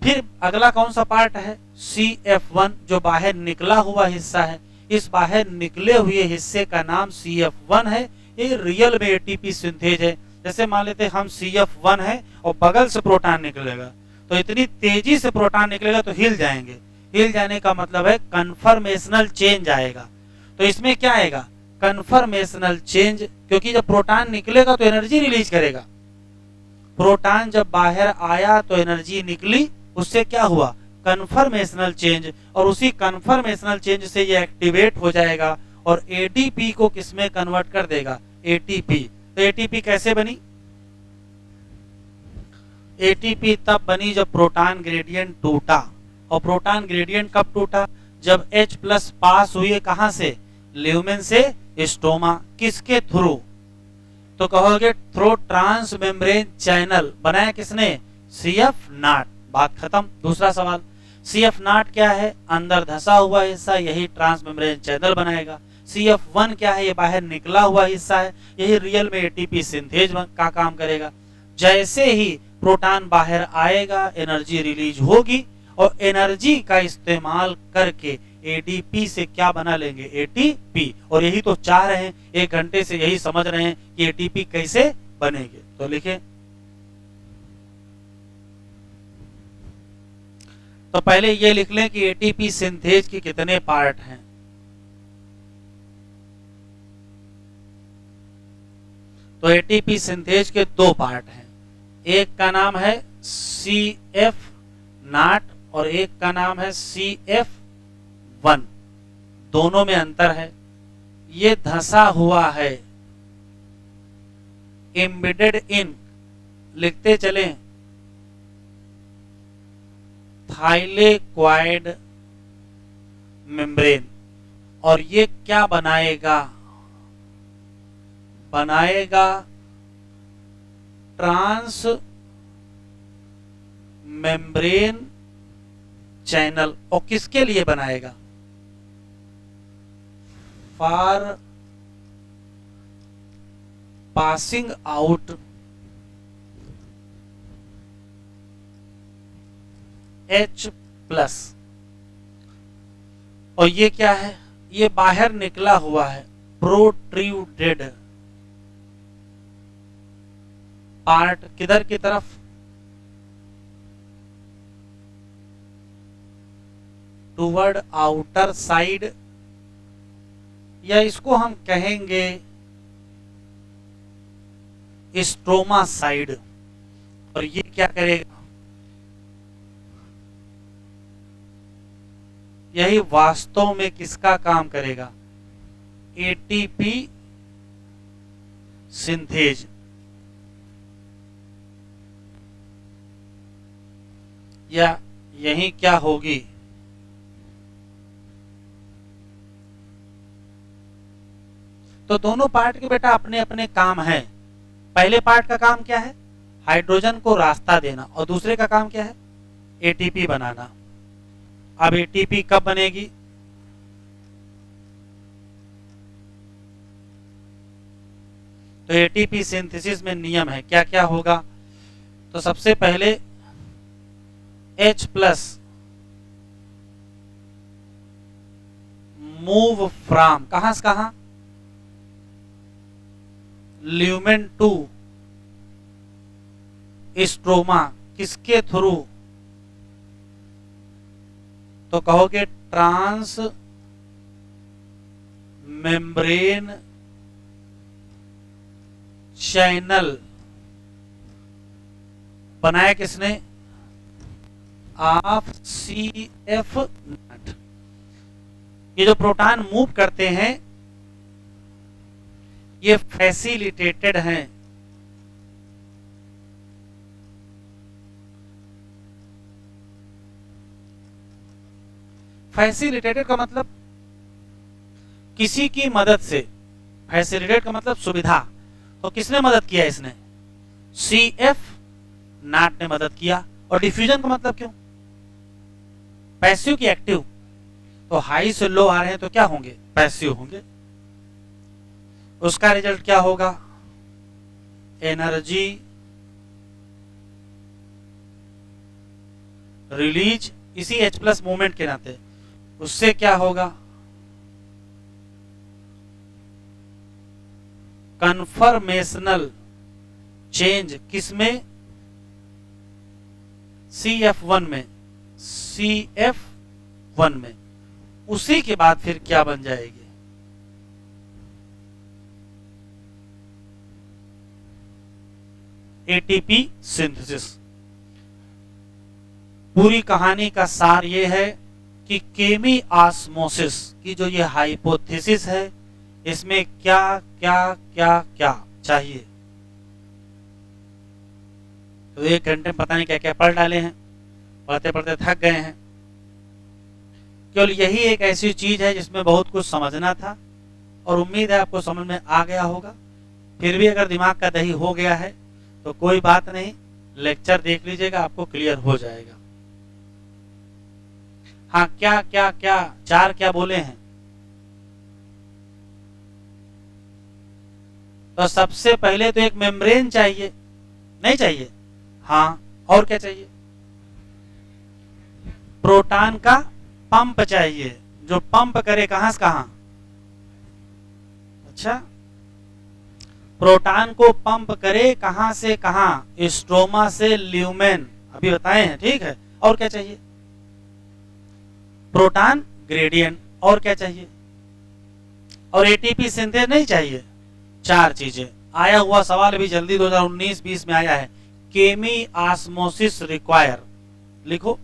फिर अगला कौन सा पार्ट है? CF1 जो बाहर निकला हुआ हिस्सा है। इस बाहर निकले हुए हिस्से का नाम CF1 है। ये रियल में ATP सिंथेज है। जैसे मान लेते हम CF1 है और बगल से प्रोटॉन निकलेगा, तो इतनी तेजी से प्रोटॉन निकलेगा तो हिल जाएंगे। हिल जाने का मतलब है कन्फर्मेशनल चेंज आएगा। तो इसमें क्या आएगा? कन्फर्मेशनल चेंज, क्योंकि जब प्रोटॉन निकलेगा तो एनर्जी रिलीज करेगा। प्रोटॉन जब बाहर आया तो एनर्जी निकली, उससे क्या हुआ? कन्फर्मेशनल चेंज, और उसी कन्फर्मेशनल चेंज से ये एक्टिवेट हो जाएगा और ATP को किसमें कन्वर्ट कर देगा? ATP। तो ATP कैसे बनी? ATP तब बनी जब प्रोटॉन ग्रेडियंट टूटा। और प्रोटॉन ग्रेडियंट कब टूटा? जब H+ पास हुए कहां से? ल्यूमेन से स्ट्रोमा। किसके थ्रू? तो कहोगे थ्रो ट्रांस मेम्ब्रेन चैनल बनाया किसने? सीएफ नाट। बात खत्म। दूसरा सवाल, सीएफ नाट क्या है? अंदर धसा हुआ हिस्सा, यही ट्रांस मेम्ब्रेन चैनल बनाएगा। CF1 क्या है? ये बाहर निकला हुआ हिस्सा है, यही रियल में एटीपी सिंथेज का काम करेगा। जैसे ही प्रोटॉन बाहर आएगा एनर्जी रिलीज होगी और एनर्जी का इस्तेमाल करके एडीपी से क्या बना लेंगे? एटीपी। और यही तो चाह रहे हैं, 1 घंटे से यही समझ रहे हैं कि एटीपी कैसे बनेंगे। तो लिखें, तो पहले ये लिख लें कि एटीपी सिंथेज के कितने पार्ट हैं। तो एटीपी सिंथेज के 2 पार्ट हैं, एक का नाम है CF नाट और एक का नाम है CF1। दोनों में अंतर है। ये धंसा हुआ है, एम्बेडेड इन, लिखते चलें, थाइलेक्वाइड मेम्ब्रेन। और ये क्या बनाएगा? बनाएगा ट्रांस मेम्ब्रेन चैनल। और किसके लिए बनाएगा? For passing out H+। और ये क्या है? ये बाहर निकला हुआ है, प्रोट्रूडेड पार्ट। किधर की तरफ? टुवर्ड आउटर साइड, या इसको हम कहेंगे स्ट्रोमा साइड। और ये क्या करेगा? यही वास्तव में किसका काम करेगा? ATP synthase. या यही क्या होगी? तो दोनों पार्ट के बेटा अपने अपने काम है। पहले पार्ट का काम क्या है? हाइड्रोजन को रास्ता देना। और दूसरे का काम क्या है? एटीपी बनाना। अब एटीपी कब बनेगी? तो एटीपी सिंथेसिस में नियम है, क्या क्या होगा? तो सबसे पहले H+ मूव फ्रॉम, कहां से कहां? Lumen to stroma. किसके थ्रू? तो कहोगे ट्रांस मेम्ब्रेन चैनल। बनाया किसने? Of CF naught. ये जो प्रोटॉन मूव करते हैं ये फैसिलिटेटेड हैं फैसिलिटेटेड का मतलब किसी की मदद से। फैसिलिटेट का मतलब सुविधा। तो किसने मदद किया? इसने CF नाट ने मदद किया। और डिफ्यूजन का मतलब क्यों? पैसिव की एक्टिव। तो हाई से लो आ रहे हैं तो क्या होंगे? पैसिव होंगे। उसका रिजल्ट क्या होगा? एनर्जी रिलीज, इसी H+ मूवमेंट के नाते। उससे क्या होगा? Conformational change. किसमें? CF1 में। CF1 में। उसी के बाद फिर क्या बन जाएगी? ATP synthesis. पूरी कहानी का सार ये है कि केमी ऑस्मोसिस की जो ये हाइपोथेसिस है इसमें क्या क्या क्या क्या चाहिए। तो 1 घंटे में पता नहीं क्या क्या पढ़ डाले हैं, पढ़ते पढ़ते थक गए हैं। केवल यही एक ऐसी चीज है जिसमें बहुत कुछ समझना था और उम्मीद है आपको समझ में आ गया होगा। फिर भी अगर दिमाग का दही हो गया है तो कोई बात नहीं, लेक्चर देख लीजिएगा, आपको क्लियर हो जाएगा। हाँ, क्या क्या क्या चार क्या बोले हैं? तो सबसे पहले तो एक मेम्ब्रेन चाहिए, नहीं चाहिए? हाँ, और क्या चाहिए? प्रोटॉन का पंप चाहिए, जो पंप करे कहां से कहां। अच्छा, प्रोटॉन को पंप करे कहां से कहां? स्ट्रोमा से ल्यूमेन, अभी बताए हैं, ठीक है। और क्या चाहिए? Proton gradient. और क्या चाहिए? और एटीपी सिंथेज नहीं चाहिए। चार चीजें। आया हुआ सवाल भी जल्दी 2019-20 में आया है, केमी ऑस्मोसिस रिक्वायर, लिखो।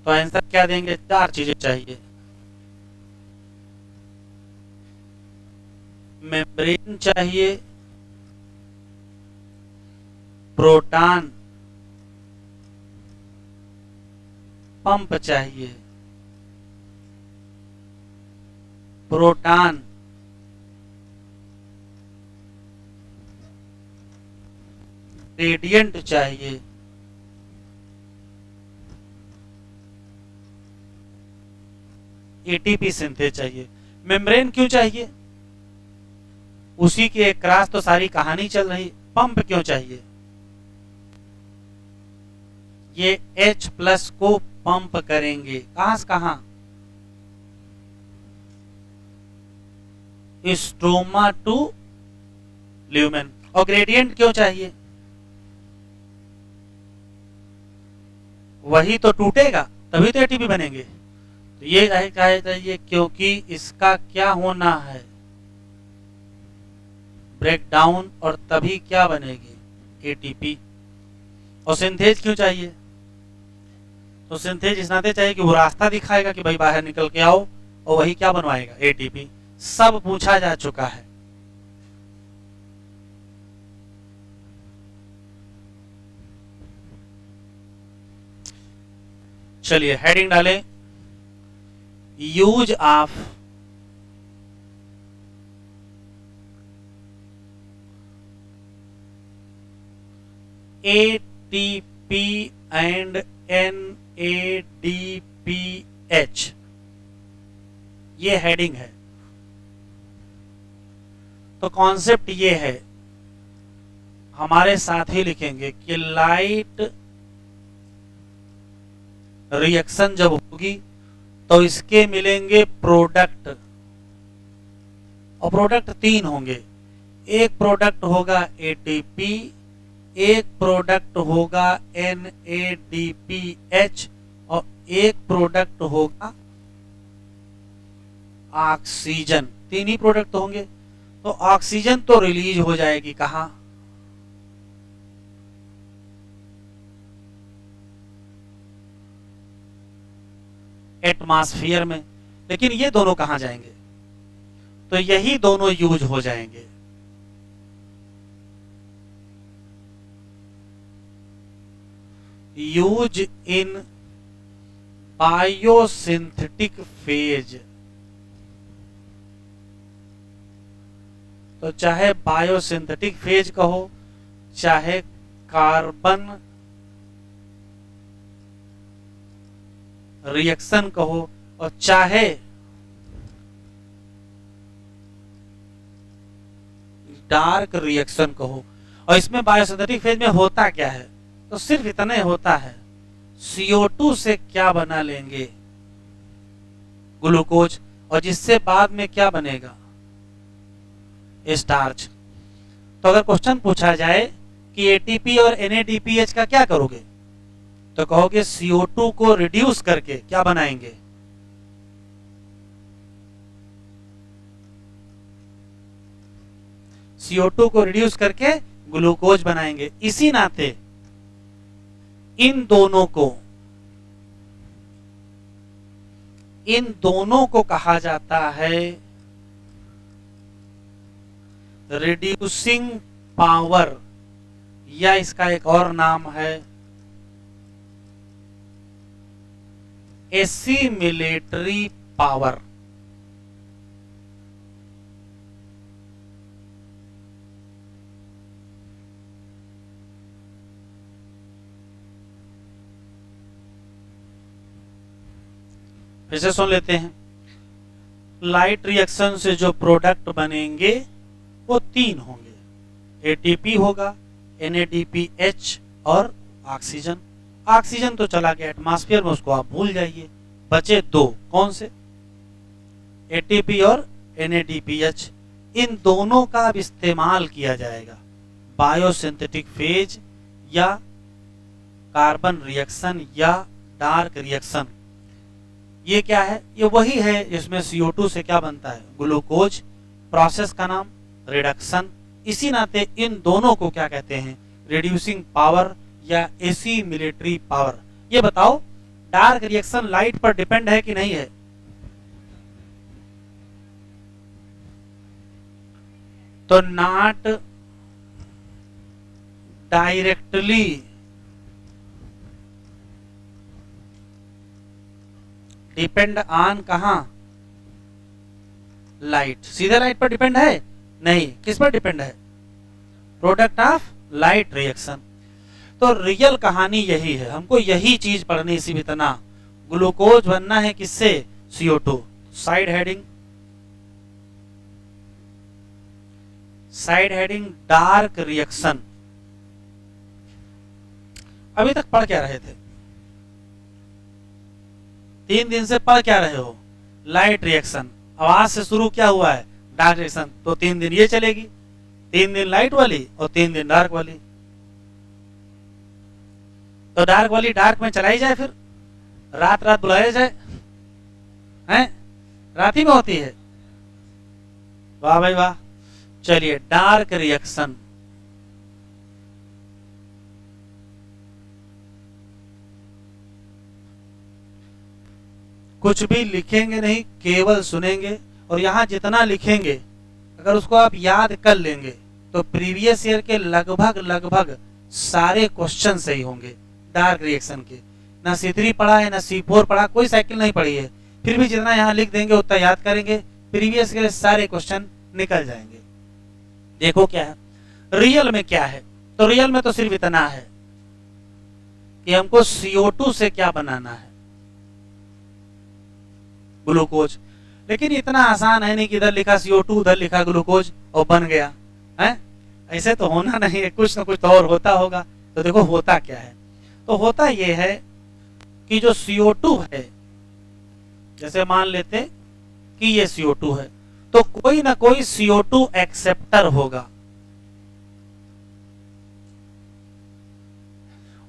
तो आंसर क्या देंगे? चार चीजें चाहिए। मेम्ब्रेन चाहिए, प्रोटॉन पंप चाहिए, प्रोटॉन ग्रेडियंट चाहिए, एटीपी सिंथेज चाहिए। मेम्ब्रेन क्यों चाहिए? उसी के एक क्रॉस तो सारी कहानी चल रही। पंप क्यों चाहिए? ये H+ को पंप करेंगे कहां से कहां? Stroma to lumen. और ग्रेडियंट क्यों चाहिए? वही तो टूटेगा तभी तो एटीपी बनेंगे। तो ये कहा चाहिए क्योंकि इसका क्या होना है? ब्रेकडाउन, और तभी क्या बनेगी? एटीपी। और सिंथेज क्यों चाहिए? तो सिंथेज इस नाते चाहिए कि वो रास्ता दिखाएगा कि भाई बाहर निकल के आओ, और वही क्या बनवाएगा? एटीपी। सब पूछा जा चुका है। चलिए हेडिंग डालें, use of ATP and NADPH, ये हेडिंग है। तो कॉन्सेप्ट ये है, हमारे साथ ही लिखेंगे कि लाइट रिएक्शन जब होगी तो इसके मिलेंगे प्रोडक्ट, और प्रोडक्ट तीन होंगे। एक प्रोडक्ट होगा एटीपी, एक प्रोडक्ट होगा NADPH, और एक प्रोडक्ट होगा ऑक्सीजन। तीन ही प्रोडक्ट होंगे। तो ऑक्सीजन तो रिलीज हो जाएगी कहां? एटमॉस्फेयर में। लेकिन ये दोनों कहां जाएंगे? तो यही दोनों यूज हो जाएंगे। Use in biosynthetic phase. तो चाहे बायोसिंथेटिक फेज कहो, चाहे कार्बन रिएक्शन कहो, और चाहे डार्क रिएक्शन कहो। और इसमें बायोसिंथेटिक फेज में होता क्या है? तो सिर्फ इतना होता है, CO2 से क्या बना लेंगे? ग्लूकोज। और जिससे बाद में क्या बनेगा? स्टार्च। तो अगर क्वेश्चन पूछा जाए कि एटीपी और NADPH का क्या करोगे, तो कहोगे CO2 को रिड्यूस करके क्या बनाएंगे? CO2 को रिड्यूस करके ग्लूकोज बनाएंगे। इसी नाते इन दोनों को कहा जाता है रिड्यूसिंग पावर या इसका एक और नाम है एसिमिलेटरी पावर। फिर से सुन लेते हैं। लाइट रिएक्शन से जो प्रोडक्ट बनेंगे वो तीन होंगे, एटीपी होगा, NADPH और ऑक्सीजन। ऑक्सीजन तो चला गया एटमॉस्फेयर में, उसको आप भूल जाइए। बचे दो, कौन से? एटीपी और NADPH। इन दोनों का अब इस्तेमाल किया जाएगा बायोसिंथेटिक फेज या कार्बन रिएक्शन या डार्क रिएक्शन। ये क्या है? ये वही है जिसमें CO2 से क्या बनता है? ग्लूकोज। प्रोसेस का नाम रिडक्शन। इसी नाते इन दोनों को क्या कहते हैं? रिड्यूसिंग पावर या एसिमिलेटरी पावर। ये बताओ, डार्क रिएक्शन लाइट पर डिपेंड है कि नहीं है? तो नॉट डायरेक्टली डिपेंड ऑन कहां? लाइट। सीधे लाइट पर डिपेंड है? नहीं। किस पर डिपेंड है? Product of light reaction. तो रियल कहानी यही है, हमको यही चीज पढ़नी सी इतना। ग्लूकोज बनना है किससे? CO2। Side heading, side heading dark reaction. अभी तक पढ़ क्या रहे थे? 3 दिन से पढ़ क्या रहे हो? Light reaction. आवाज से शुरू क्या हुआ है? Dark reaction. तो 3 दिन ये चलेगी, 3 दिन लाइट वाली और 3 दिन डार्क वाली। तो डार्क वाली डार्क में चलाई जाए, फिर रात रात बुलाया जाए, हैं? रात ही में होती है। वाह भाई वाह। चलिए, डार्क रिएक्शन। कुछ भी लिखेंगे नहीं, केवल सुनेंगे। और यहां जितना लिखेंगे अगर उसको आप याद कर लेंगे तो प्रीवियस ईयर के लगभग लगभग सारे क्वेश्चन सही होंगे डार्क रिएक्शन के। ना C3 पढ़ा है, ना C4 पढ़ा, कोई साइकिल नहीं पढ़ी है, फिर भी जितना यहाँ लिख देंगे उतना याद करेंगे, प्रीवियस के सारे क्वेश्चन निकल जाएंगे। देखो क्या है रियल में, क्या है? तो रियल में तो सिर्फ इतना है कि हमको CO2 से क्या बनाना है? ग्लूकोज। लेकिन इतना आसान है नहीं कि इधर लिखा CO2 उधर लिखा ग्लूकोज और बन गया है। ऐसे तो होना नहीं है, कुछ ना कुछ तो और होता होगा। तो देखो होता क्या है। तो होता यह है कि जो CO2 है, जैसे मान लेते कि ये CO2 है, तो कोई ना कोई CO2 एक्सेप्टर होगा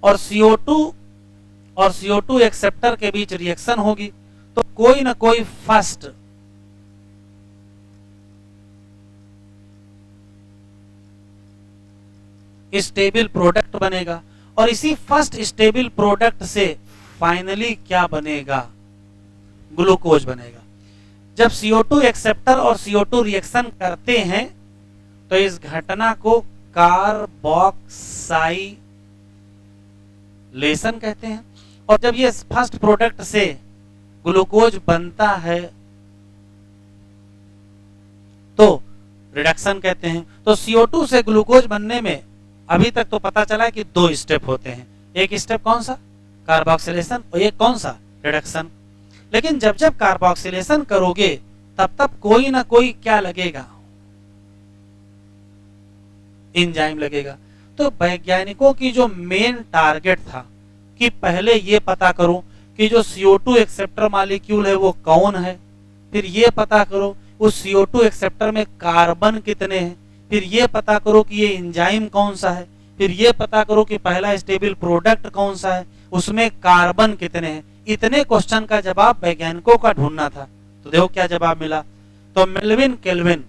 और CO2 एक्सेप्टर के बीच रिएक्शन होगी। तो कोई ना कोई फर्स्ट स्टेबल प्रोडक्ट बनेगा और इसी फर्स्ट स्टेबल प्रोडक्ट से फाइनली क्या बनेगा? ग्लूकोज बनेगा। जब CO2 एक्सेप्टर और CO2 रिएक्शन करते हैं तो इस घटना को कार्बोक्साइलेशन कहते हैं। और जब ये फर्स्ट प्रोडक्ट से ग्लूकोज बनता है तो रिडक्शन कहते हैं। तो CO2 से ग्लूकोज बनने में अभी तक तो पता चला कि 2 स्टेप होते हैं। एक स्टेप कौन सा? कार्बोक्सिलेशन। और एक कौन सा? रिडक्शन। लेकिन जब जब कार्बोक्सिलेशन करोगे तब तब कोई ना कोई क्या लगेगा? एंजाइम लगेगा। तो वैज्ञानिकों की जो मेन टारगेट था कि पहले ये पता करो कि जो CO2 एक्सेप्टर मॉलिक्यूल है वो कौन है, फिर ये पता करो उस CO2 एक्सेप्टर में कार्बन कितने हैं, फिर ये पता करो कि ये एंजाइम कौन सा है, फिर ये पता करो कि पहला स्टेबल प्रोडक्ट कौन सा है, उसमें कार्बन कितने हैं। इतने क्वेश्चन का जवाब वैज्ञानिकों का ढूंढना था। तो देखो क्या जवाब मिला। तो मेल्विन केल्विन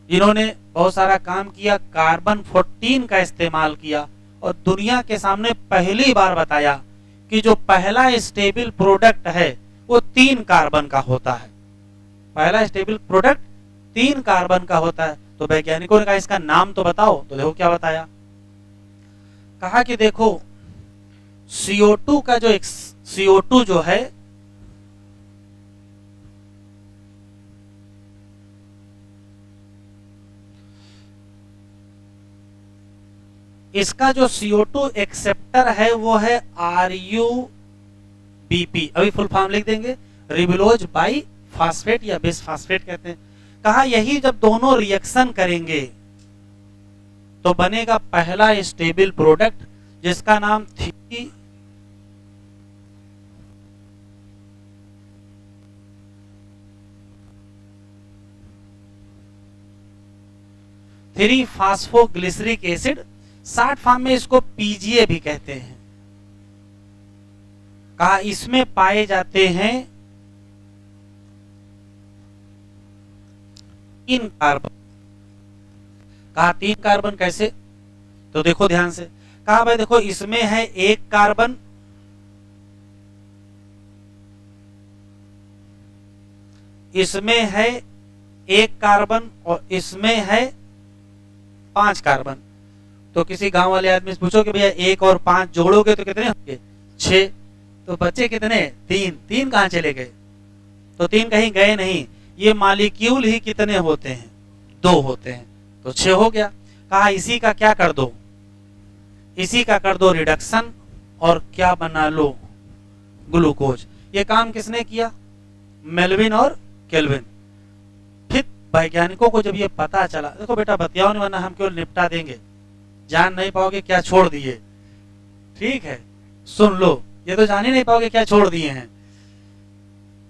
जिन्होंने बहुत सारा काम किया, कार्बन 14 का इस्तेमाल किया और दुनिया के सामने पहली बार बताया कि जो पहला स्टेबल प्रोडक्ट है वो 3 कार्बन का होता है। पहला स्टेबल प्रोडक्ट 3 कार्बन का होता है। तो वैज्ञानिकों ने कहा इसका नाम तो बताओ। तो देखो क्या बताया। कहा कि देखो CO2 का जो CO2 जो है इसका जो CO2 एक्सेप्टर है वो है RUBP। अभी फुल फॉर्म लिख देंगे, रिबुलोज बाई फास्फेट या बिस फास्फेट कहते हैं। कहा यही जब दोनों रिएक्शन करेंगे तो बनेगा पहला स्टेबल प्रोडक्ट जिसका नाम three phosphoglyceric acid, short form में इसको PGA भी कहते हैं। कहा इसमें पाए जाते हैं 3 कार्बन। कहा 3 कार्बन कैसे, तो देखो ध्यान से। कहा भाई देखो इसमें है 1 कार्बन, इसमें है 1 कार्बन और इसमें है 5 कार्बन। तो किसी गांव वाले आदमी से पूछो कि भैया 1 और 5 जोड़ोगे तो कितने होंगे, 6। तो बच्चे कितने, 3 कहां चले गए, तो 3 कहीं गए नहीं। ये मॉलिक्यूल ही कितने होते हैं, 2 होते हैं, तो 6 हो गया। कहा इसी का क्या कर दो, इसी का कर दो रिडक्शन और क्या बना लो, ग्लूकोज। ये काम किसने किया, मेल्विन और केल्विन। फिर वैज्ञानिकों को जब ये पता चला, देखो बेटा बतियाओ नहीं वरना हम केवल निपटा देंगे, जान नहीं पाओगे क्या छोड़ दिए, ठीक है सुन लो, ये तो जान ही नहीं पाओगे क्या छोड़ दिए हैं।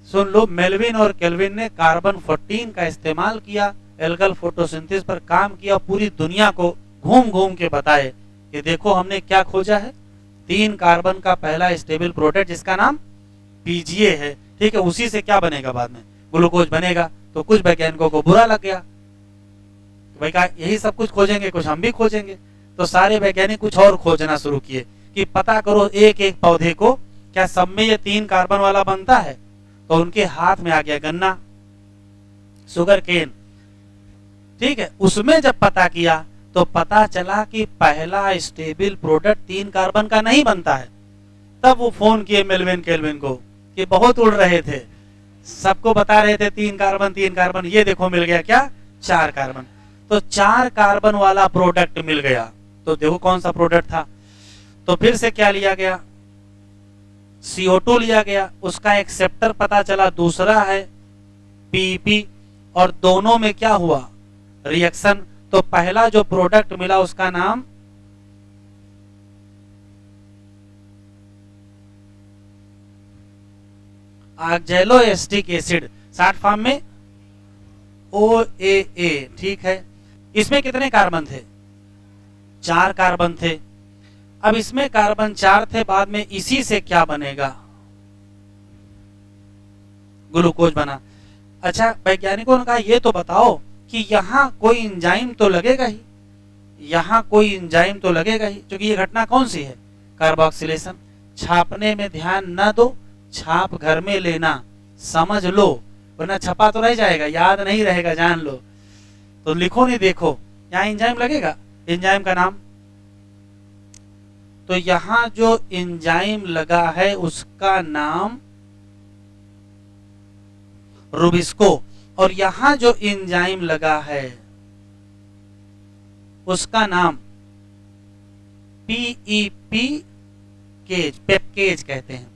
सुन लो, मेल्विन और केल्विन ने कार्बन 14 का इस्तेमाल किया, एल्गल फोटोसिंथेसिस पर काम किया, पूरी दुनिया को घूम घूम के बताए कि देखो हमने क्या खोजा है, 3 कार्बन का पहला स्टेबल प्रोडक्ट जिसका नाम PGA है, ठीक है। उसी से क्या बनेगा, बाद में ग्लूकोज बनेगा। तो कुछ वैज्ञानिकों को बुरा लग गया, भाई कहा यही सब कुछ खोजेंगे, कुछ हम भी खोजेंगे। तो सारे वैज्ञानिक कुछ और खोजना शुरू किए कि पता करो एक एक पौधे को क्या सब में ये 3 कार्बन वाला बनता है। तो उनके हाथ में आ गया गन्ना, शुगर केन, ठीक है। उसमें जब पता किया तो पता चला कि पहला स्टेबल प्रोडक्ट 3 कार्बन का नहीं बनता है। तब वो फोन किए मेल्विन केल्विन को कि बहुत उड़ रहे थे, सबको बता रहे थे 3 कार्बन 3 कार्बन, ये देखो मिल गया क्या, 4 कार्बन। तो 4 कार्बन वाला प्रोडक्ट मिल गया। तो देखो कौन सा प्रोडक्ट था, तो फिर से क्या लिया गया, CO2 लिया गया, उसका एक्सेप्टर पता चला दूसरा है PEP, और दोनों में क्या हुआ, रिएक्शन। तो पहला जो प्रोडक्ट मिला उसका नाम ऑक्सैलोएसिटिक एसिड, शॉर्ट फॉर्म में OAA, ठीक है। इसमें कितने कार्बन थे, 4 कार्बन थे। अब इसमें कार्बन 4 थे, बाद में इसी से क्या बनेगा, ग्लूकोज बना। अच्छा वैज्ञानिकों ने कहा ये तो बताओ कि यहाँ कोई एंजाइम तो लगेगा ही, यहाँ कोई एंजाइम तो लगेगा ही, क्योंकि ये घटना कौन सी है, कार्बोक्सिलेशन। छापने में ध्यान न दो, छाप घर में लेना, समझ लो, वरना छपा तो रह जाएगा, याद नहीं रहेगा, जान लो। तो लिखो नहीं, देखो यहाँ एंजाइम लगेगा, एंजाइम का नाम। तो यहां जो एंजाइम लगा है उसका नाम रुबिस्को, और यहां जो एंजाइम लगा है उसका नाम PEP केज, पेपकेज कहते हैं।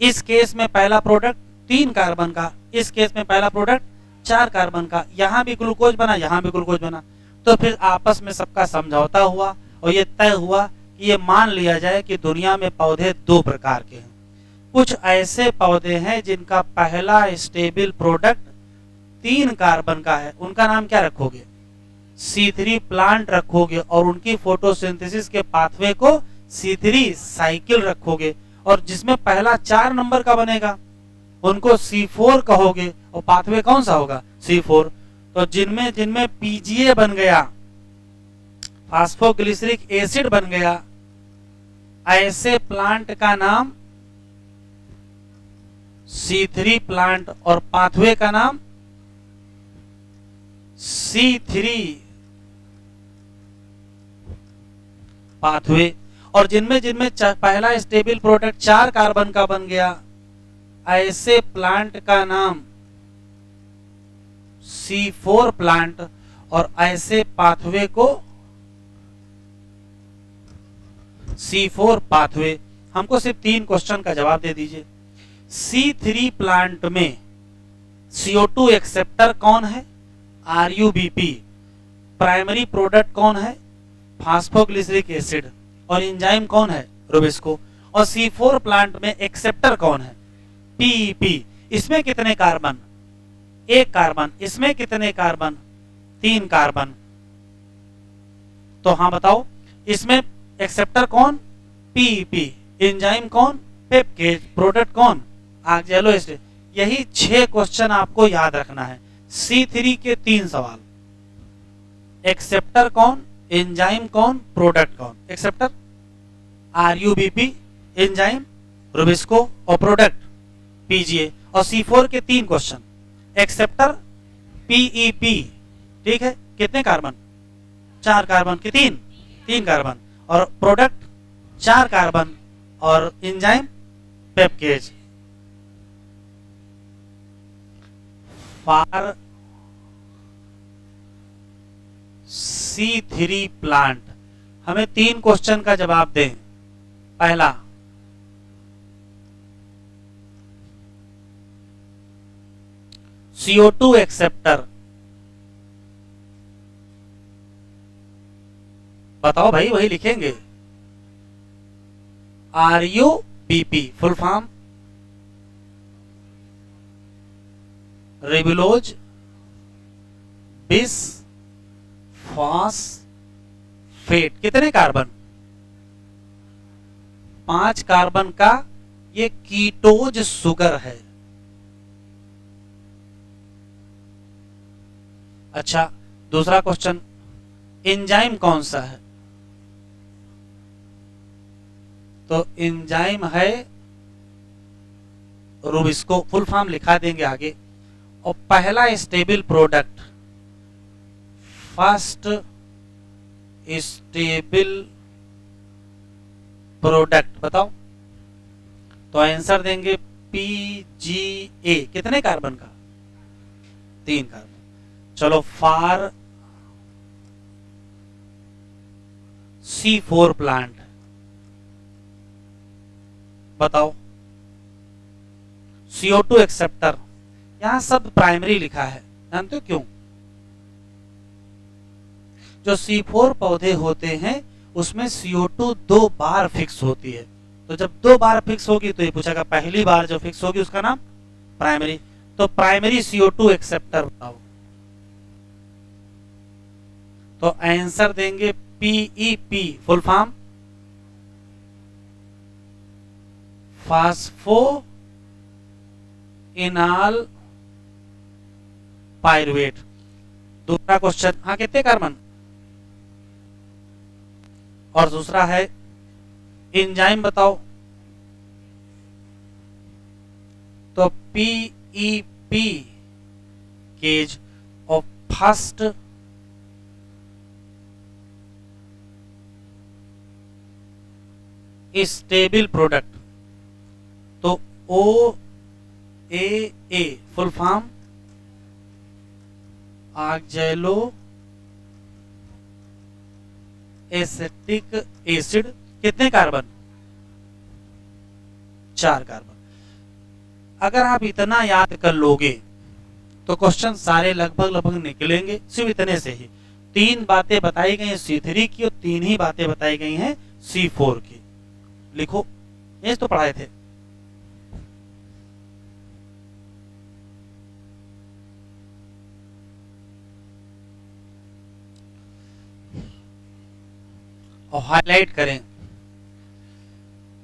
इस केस में पहला प्रोडक्ट 3 कार्बन का, इस केस में पहला प्रोडक्ट 4 कार्बन का, यहां भी ग्लूकोज बना, यहां भी ग्लूकोज बना। तो फिर आपस में सबका समझौता हुआ और ये तय हुआ कि ये मान लिया जाए कि दुनिया में पौधे 2 प्रकार के हैं। कुछ ऐसे पौधे हैं जिनका पहला स्टेबल प्रोडक्ट 3 कार्बन का है, उनका नाम क्या रखोगे, C3 प्लांट रखोगे, और उनकी फोटोसिंथेसिस के पाथवे को C3 साइकिल रखोगे। और जिसमें पहला 4 नंबर का बनेगा उनको C4 कहोगे, और पाथवे कौन सा होगा, C4। तो जिनमें जिनमें PGA बन गया, फास्फोग्लिसरिक एसिड बन गया, ऐसे प्लांट का नाम C3 प्लांट, और पाथवे का नाम C3 पाथवे। और जिनमें जिनमें पहला स्टेबल प्रोडक्ट 4 कार्बन का बन गया, ऐसे प्लांट का नाम C4 प्लांट, और ऐसे पाथवे को C4 पाथवे। हमको सिर्फ 3 क्वेश्चन का जवाब दे दीजिए। C3 प्लांट में CO2 एक्सेप्टर कौन है? RUBP। प्राइमरी प्रोडक्ट कौन है? Phosphoglyceric acid. और एंजाइम कौन है? रुबिस्को। और C4 प्लांट में एक्सेप्टर कौन है? PEP। इसमें कितने कार्बन? 1 कार्बन। इसमें कितने कार्बन? 3 कार्बन। तो हाँ बताओ, इसमें एक्सेप्टर कौन? PEP। एंजाइम कौन? पेप्केज। प्रोडक्ट कौन? Oxalo acid. यही 6 क्वेश्चन आपको याद रखना है। C3 के 3 सवाल। एक्सेप्टर कौन? एंजाइम कौन? प्रोडक्ट कौन? एक्सेप्टर RUBP, एंजाइम रुबिस्को, और प्रोडक्ट PGA। और C4 के 3 क्वेश्चन। एक्सेप्टर PEP, ठीक है, कितने कार्बन? 4 कार्बन के 3 कार्बन। और प्रोडक्ट 4 कार्बन, और एंजाइम पेप्केज। फॉर C3 प्लांट हमें 3 क्वेश्चन का जवाब दें। पहला, CO2 एक्सेप्टर बताओ भाई, वही लिखेंगे। RUBP full form ribulose bis phosphate. कितने कार्बन? 5 कार्बन का ये कीटोज सुगर है। अच्छा, दूसरा क्वेश्चन, एंजाइम कौन सा है? तो एंजाइम है रुबिस्को। फुल फॉर्म लिखा देंगे आगे। और पहला stable product, first stable product बताओ। तो आंसर देंगे PGA। कितने कार्बन का? 3 कार्बन। चलो, फॉर C4 प्लांट बताओ। CO2 एक्सेप्टर, यहां सब प्राइमरी लिखा है, जानते हो क्यों? जो C4 पौधे होते हैं उसमें CO2 2 बार फिक्स होती है। तो जब 2 बार फिक्स होगी तो ये पूछेगा पहली बार जो फिक्स होगी उसका नाम प्राइमरी। तो प्राइमरी CO2 एक्सेप्टर बताओ। तो आंसर देंगे PEP full form phospho enol pyruvate. दूसरा क्वेश्चन, हाँ कितने कार्बन? और दूसरा है एंजाइम बताओ। तो PEP केज। और फर्स्ट स्टेबल प्रोडक्ट, तो OAA full form oxalo acetic acid. कितने कार्बन? 4 कार्बन। अगर आप इतना याद कर लोगे तो क्वेश्चन सारे लगभग निकलेंगे सिर्फ इतने से ही। 3 बातें बताई गई हैं C3 की और 3 ही बातें बताई गई हैं C4 की। लिखो, ये तो पढ़ाए थे। और हाईलाइट करें।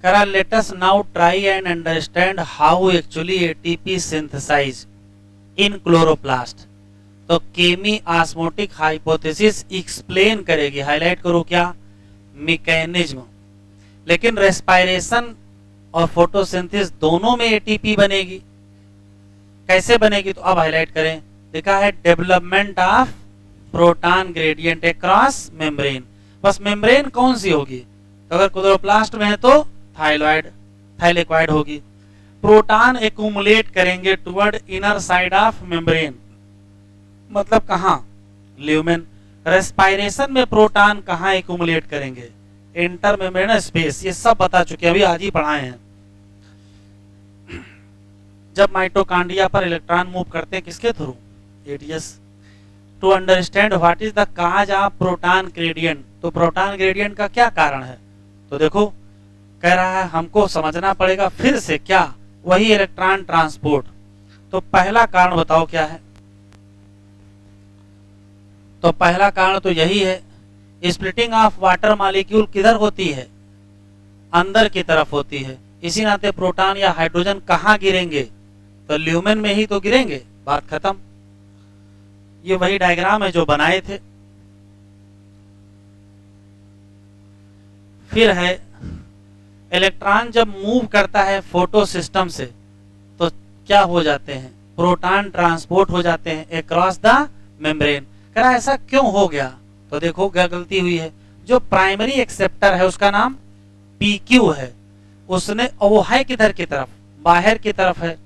करा, let us now try and understand how actually ATP synthesise in chloroplast. तो केमी ऑस्मोटिक हाइपोथेसिस एक्सप्लेन करेगी। हाईलाइट करो क्या? मैकेनिज्म। लेकिन रेस्पिरेशन और फोटोसिंथेसिस दोनों में ATP बनेगी। कैसे बनेगी? तो अब हाईलाइट करें। लिखा है development of proton gradient across membrane. बस मेम्ब्रेन कौन सी होगी? तो अगर क्लोरोप्लास्ट में है तो थाइलॉइड थाइलेक्वाइड होगी। प्रोटॉन एक्यूमुलेट करेंगे toward inner side of membrane, मतलब कहाँ, ल्यूमेन। रेस्पायरेशन में प्रोटॉन कहाँ एक्यूमुलेट करेंगे, इंटर मेम्ब्रेन स्पेस। ये सब बता चुके हैं, अभी आज ही पढ़ाए हैं। जब माइटोकांड्रिया पर इलेक्ट्रॉन मूव करते हैं किसके थ्रू, ATS. To understand what is the cause of proton gradient, तो प्रोटॉन ग्रेडियंट का क्या कारण है, तो देखो कह रहा है हमको समझना पड़ेगा फिर से क्या, वही इलेक्ट्रॉन ट्रांसपोर्ट। तो पहला कारण बताओ क्या है, तो पहला कारण तो यही है, स्प्लिटिंग ऑफ वाटर मॉलिक्यूल किधर होती है, अंदर की तरफ होती है। इसी नाते प्रोटॉन या हाइड्रोजन कहाँ गिरेंगे, तो ल्यूमेन में ही तो गिरेंगे, बात खत्म। ये वही डायग्राम है जो बनाए थे। फिर है इलेक्ट्रॉन जब मूव करता है फोटो सिस्टम से तो क्या हो जाते हैं, प्रोटॉन ट्रांसपोर्ट हो जाते हैं अक्रॉस द मेम्ब्रेन। कह रहा ऐसा क्यों हो गया, तो देखो क्या गलती हुई है। जो प्राइमरी एक्सेप्टर है उसका नाम PQ है, उसने, वो है किधर की तरफ, बाहर की तरफ है।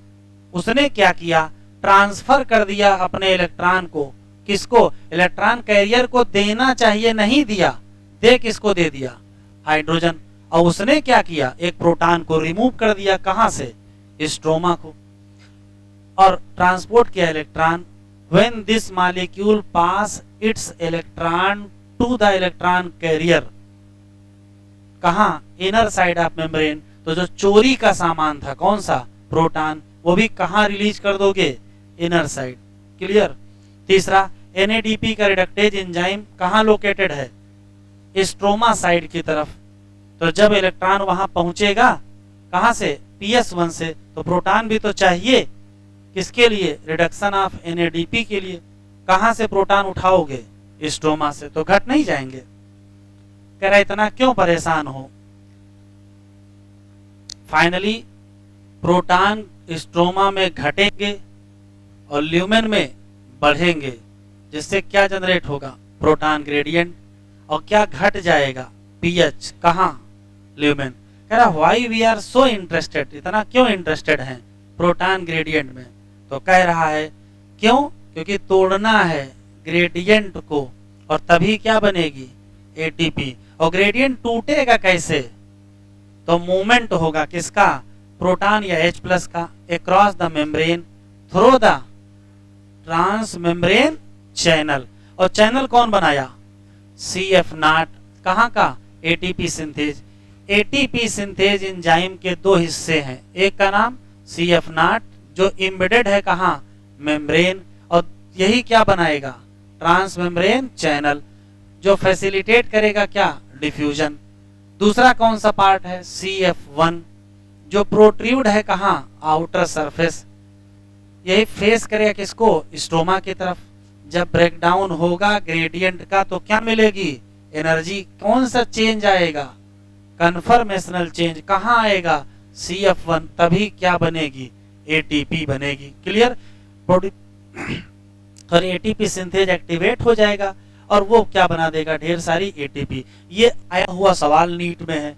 उसने क्या किया, ट्रांसफर कर दिया अपने इलेक्ट्रॉन को, किसको, इलेक्ट्रॉन कैरियर को देना चाहिए नहीं दिया, दे किसको दे दिया, हाइड्रोजन। और उसने क्या किया, एक प्रोटॉन को रिमूव कर दिया, कहां से, स्ट्रोमा को, और ट्रांसपोर्ट किया electron. When this molecule pass its electron to the electron carrier, कहां, इनर साइड ऑफ मेम्ब्रेन। तो जो चोरी का सामान था कौन सा, प्रोटॉन, वो भी कहां रिलीज कर दोगे, इनर साइड। क्लियर। तीसरा, NADP का रिडक्टेज एंजाइम कहां लोकेटेड है, स्ट्रोमा साइड की तरफ। तो जब इलेक्ट्रॉन वहां पहुंचेगा कहां से, PS1 से, तो प्रोटॉन भी तो चाहिए किसके लिए, रिडक्शन ऑफ NADP के लिए। कहां से प्रोटॉन उठाओगे, स्ट्रोमा से, तो घट नहीं जाएंगे। कह रहा इतना क्यों परेशान हो। फाइनली प्रोटॉन स्ट्रोमा में घटेंगे और ल्यूमेन में बढ़ेंगे, जिससे क्या जनरेट होगा, प्रोटॉन ग्रेडियंट। और क्या घट जाएगा, pH, कहां, ल्यूमेन। कह रहा why we are so interested, इतना क्यों इंटरेस्टेड हैं प्रोटॉन ग्रेडियंट में, तो कह रहा है क्यों, क्योंकि तोड़ना है ग्रेडियंट को और तभी क्या बनेगी, ATP। और ग्रेडियंट टूटेगा कैसे, तो मूवमेंट होगा किसका, प्रोटॉन या H+ का across the membrane through the trans membrane channel. और चैनल कौन बनाया, CF0, कहां का, ATP synthase. ATP synthase enzyme के दो हिस्से हैं, एक का नाम CF0 जो इम्बेडेड है कहां, मेम्ब्रेन, और यही क्या बनाएगा, ट्रांस मेम्ब्रेन चैनल, जो फैसिलिटेट करेगा क्या, डिफ्यूजन। दूसरा कौन सा पार्ट है, CF1 जो प्रोट्रूड है कहां, आउटर सरफेस, यही फेस करेगा किसको, स्ट्रोमा की तरफ। जब ब्रेकडाउन होगा ग्रेडियंट का तो क्या मिलेगी, एनर्जी। कौन सा चेंज आएगा, कन्फर्मेशनल चेंज, कहां आएगा, CF1, तभी क्या बनेगी, ATP बनेगी। क्लियर। और ATP सिंथेज एक्टिवेट हो जाएगा और वो क्या बना देगा, ढेर सारी ATP। ये आया हुआ सवाल नीट में है।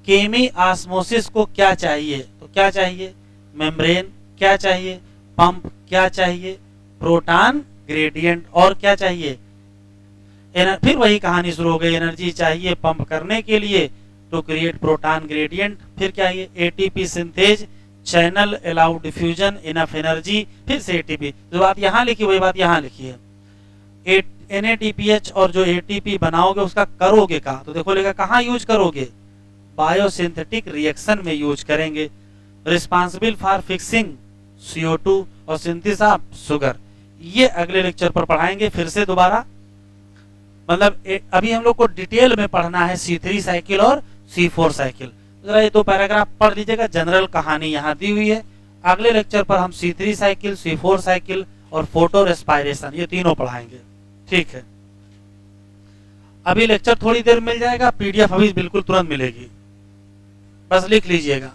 केमी ऑस्मोसिस को क्या चाहिए, तो क्या चाहिए, मेम्ब्रेन, क्या चाहिए, पंप, क्या चाहिए, प्रोटॉन ग्रेडियंट, और क्या चाहिए, फिर वही कहानी शुरू हो गई, एनर्जी चाहिए पंप करने के लिए टू क्रिएट प्रोटॉन ग्रेडियंट। फिर क्या है, ATP synthase channel allow diffusion enough energy, फिर से ATP। जो बात यहाँ लिखी वही बात यहाँ लिखी है। NADPH और जो ATP बनाओगे उसका करोगे कहाँ, तो देखो लेगा कहाँ यूज करोगे, बायोसिंथेटिक रिएक्शन में यूज करेंगे, रिस्पांसिबल फॉर फिक्सिंग CO2 और सिंथेसिस ऑफ शुगर। ये अगले लेक्चर पर पढ़ाएंगे फिर से दोबारा। मतलब अभी हम लोग को डिटेल में पढ़ना है C3 साइकिल और C4 साइकिल। जरा ये दो पैराग्राफ पढ़ लीजिएगा, जनरल कहानी यहाँ दी हुई है। अगले लेक्चर पर हम C3 साइकिल, C4 साइकिल और फोटो रेस्पायरेशन ये तीनों पढ़ाएंगे। ठीक है, अभी लेक्चर थोड़ी देर मिल जाएगा, PDF अभी बिल्कुल तुरंत मिलेगी, बस लिख लीजिएगा।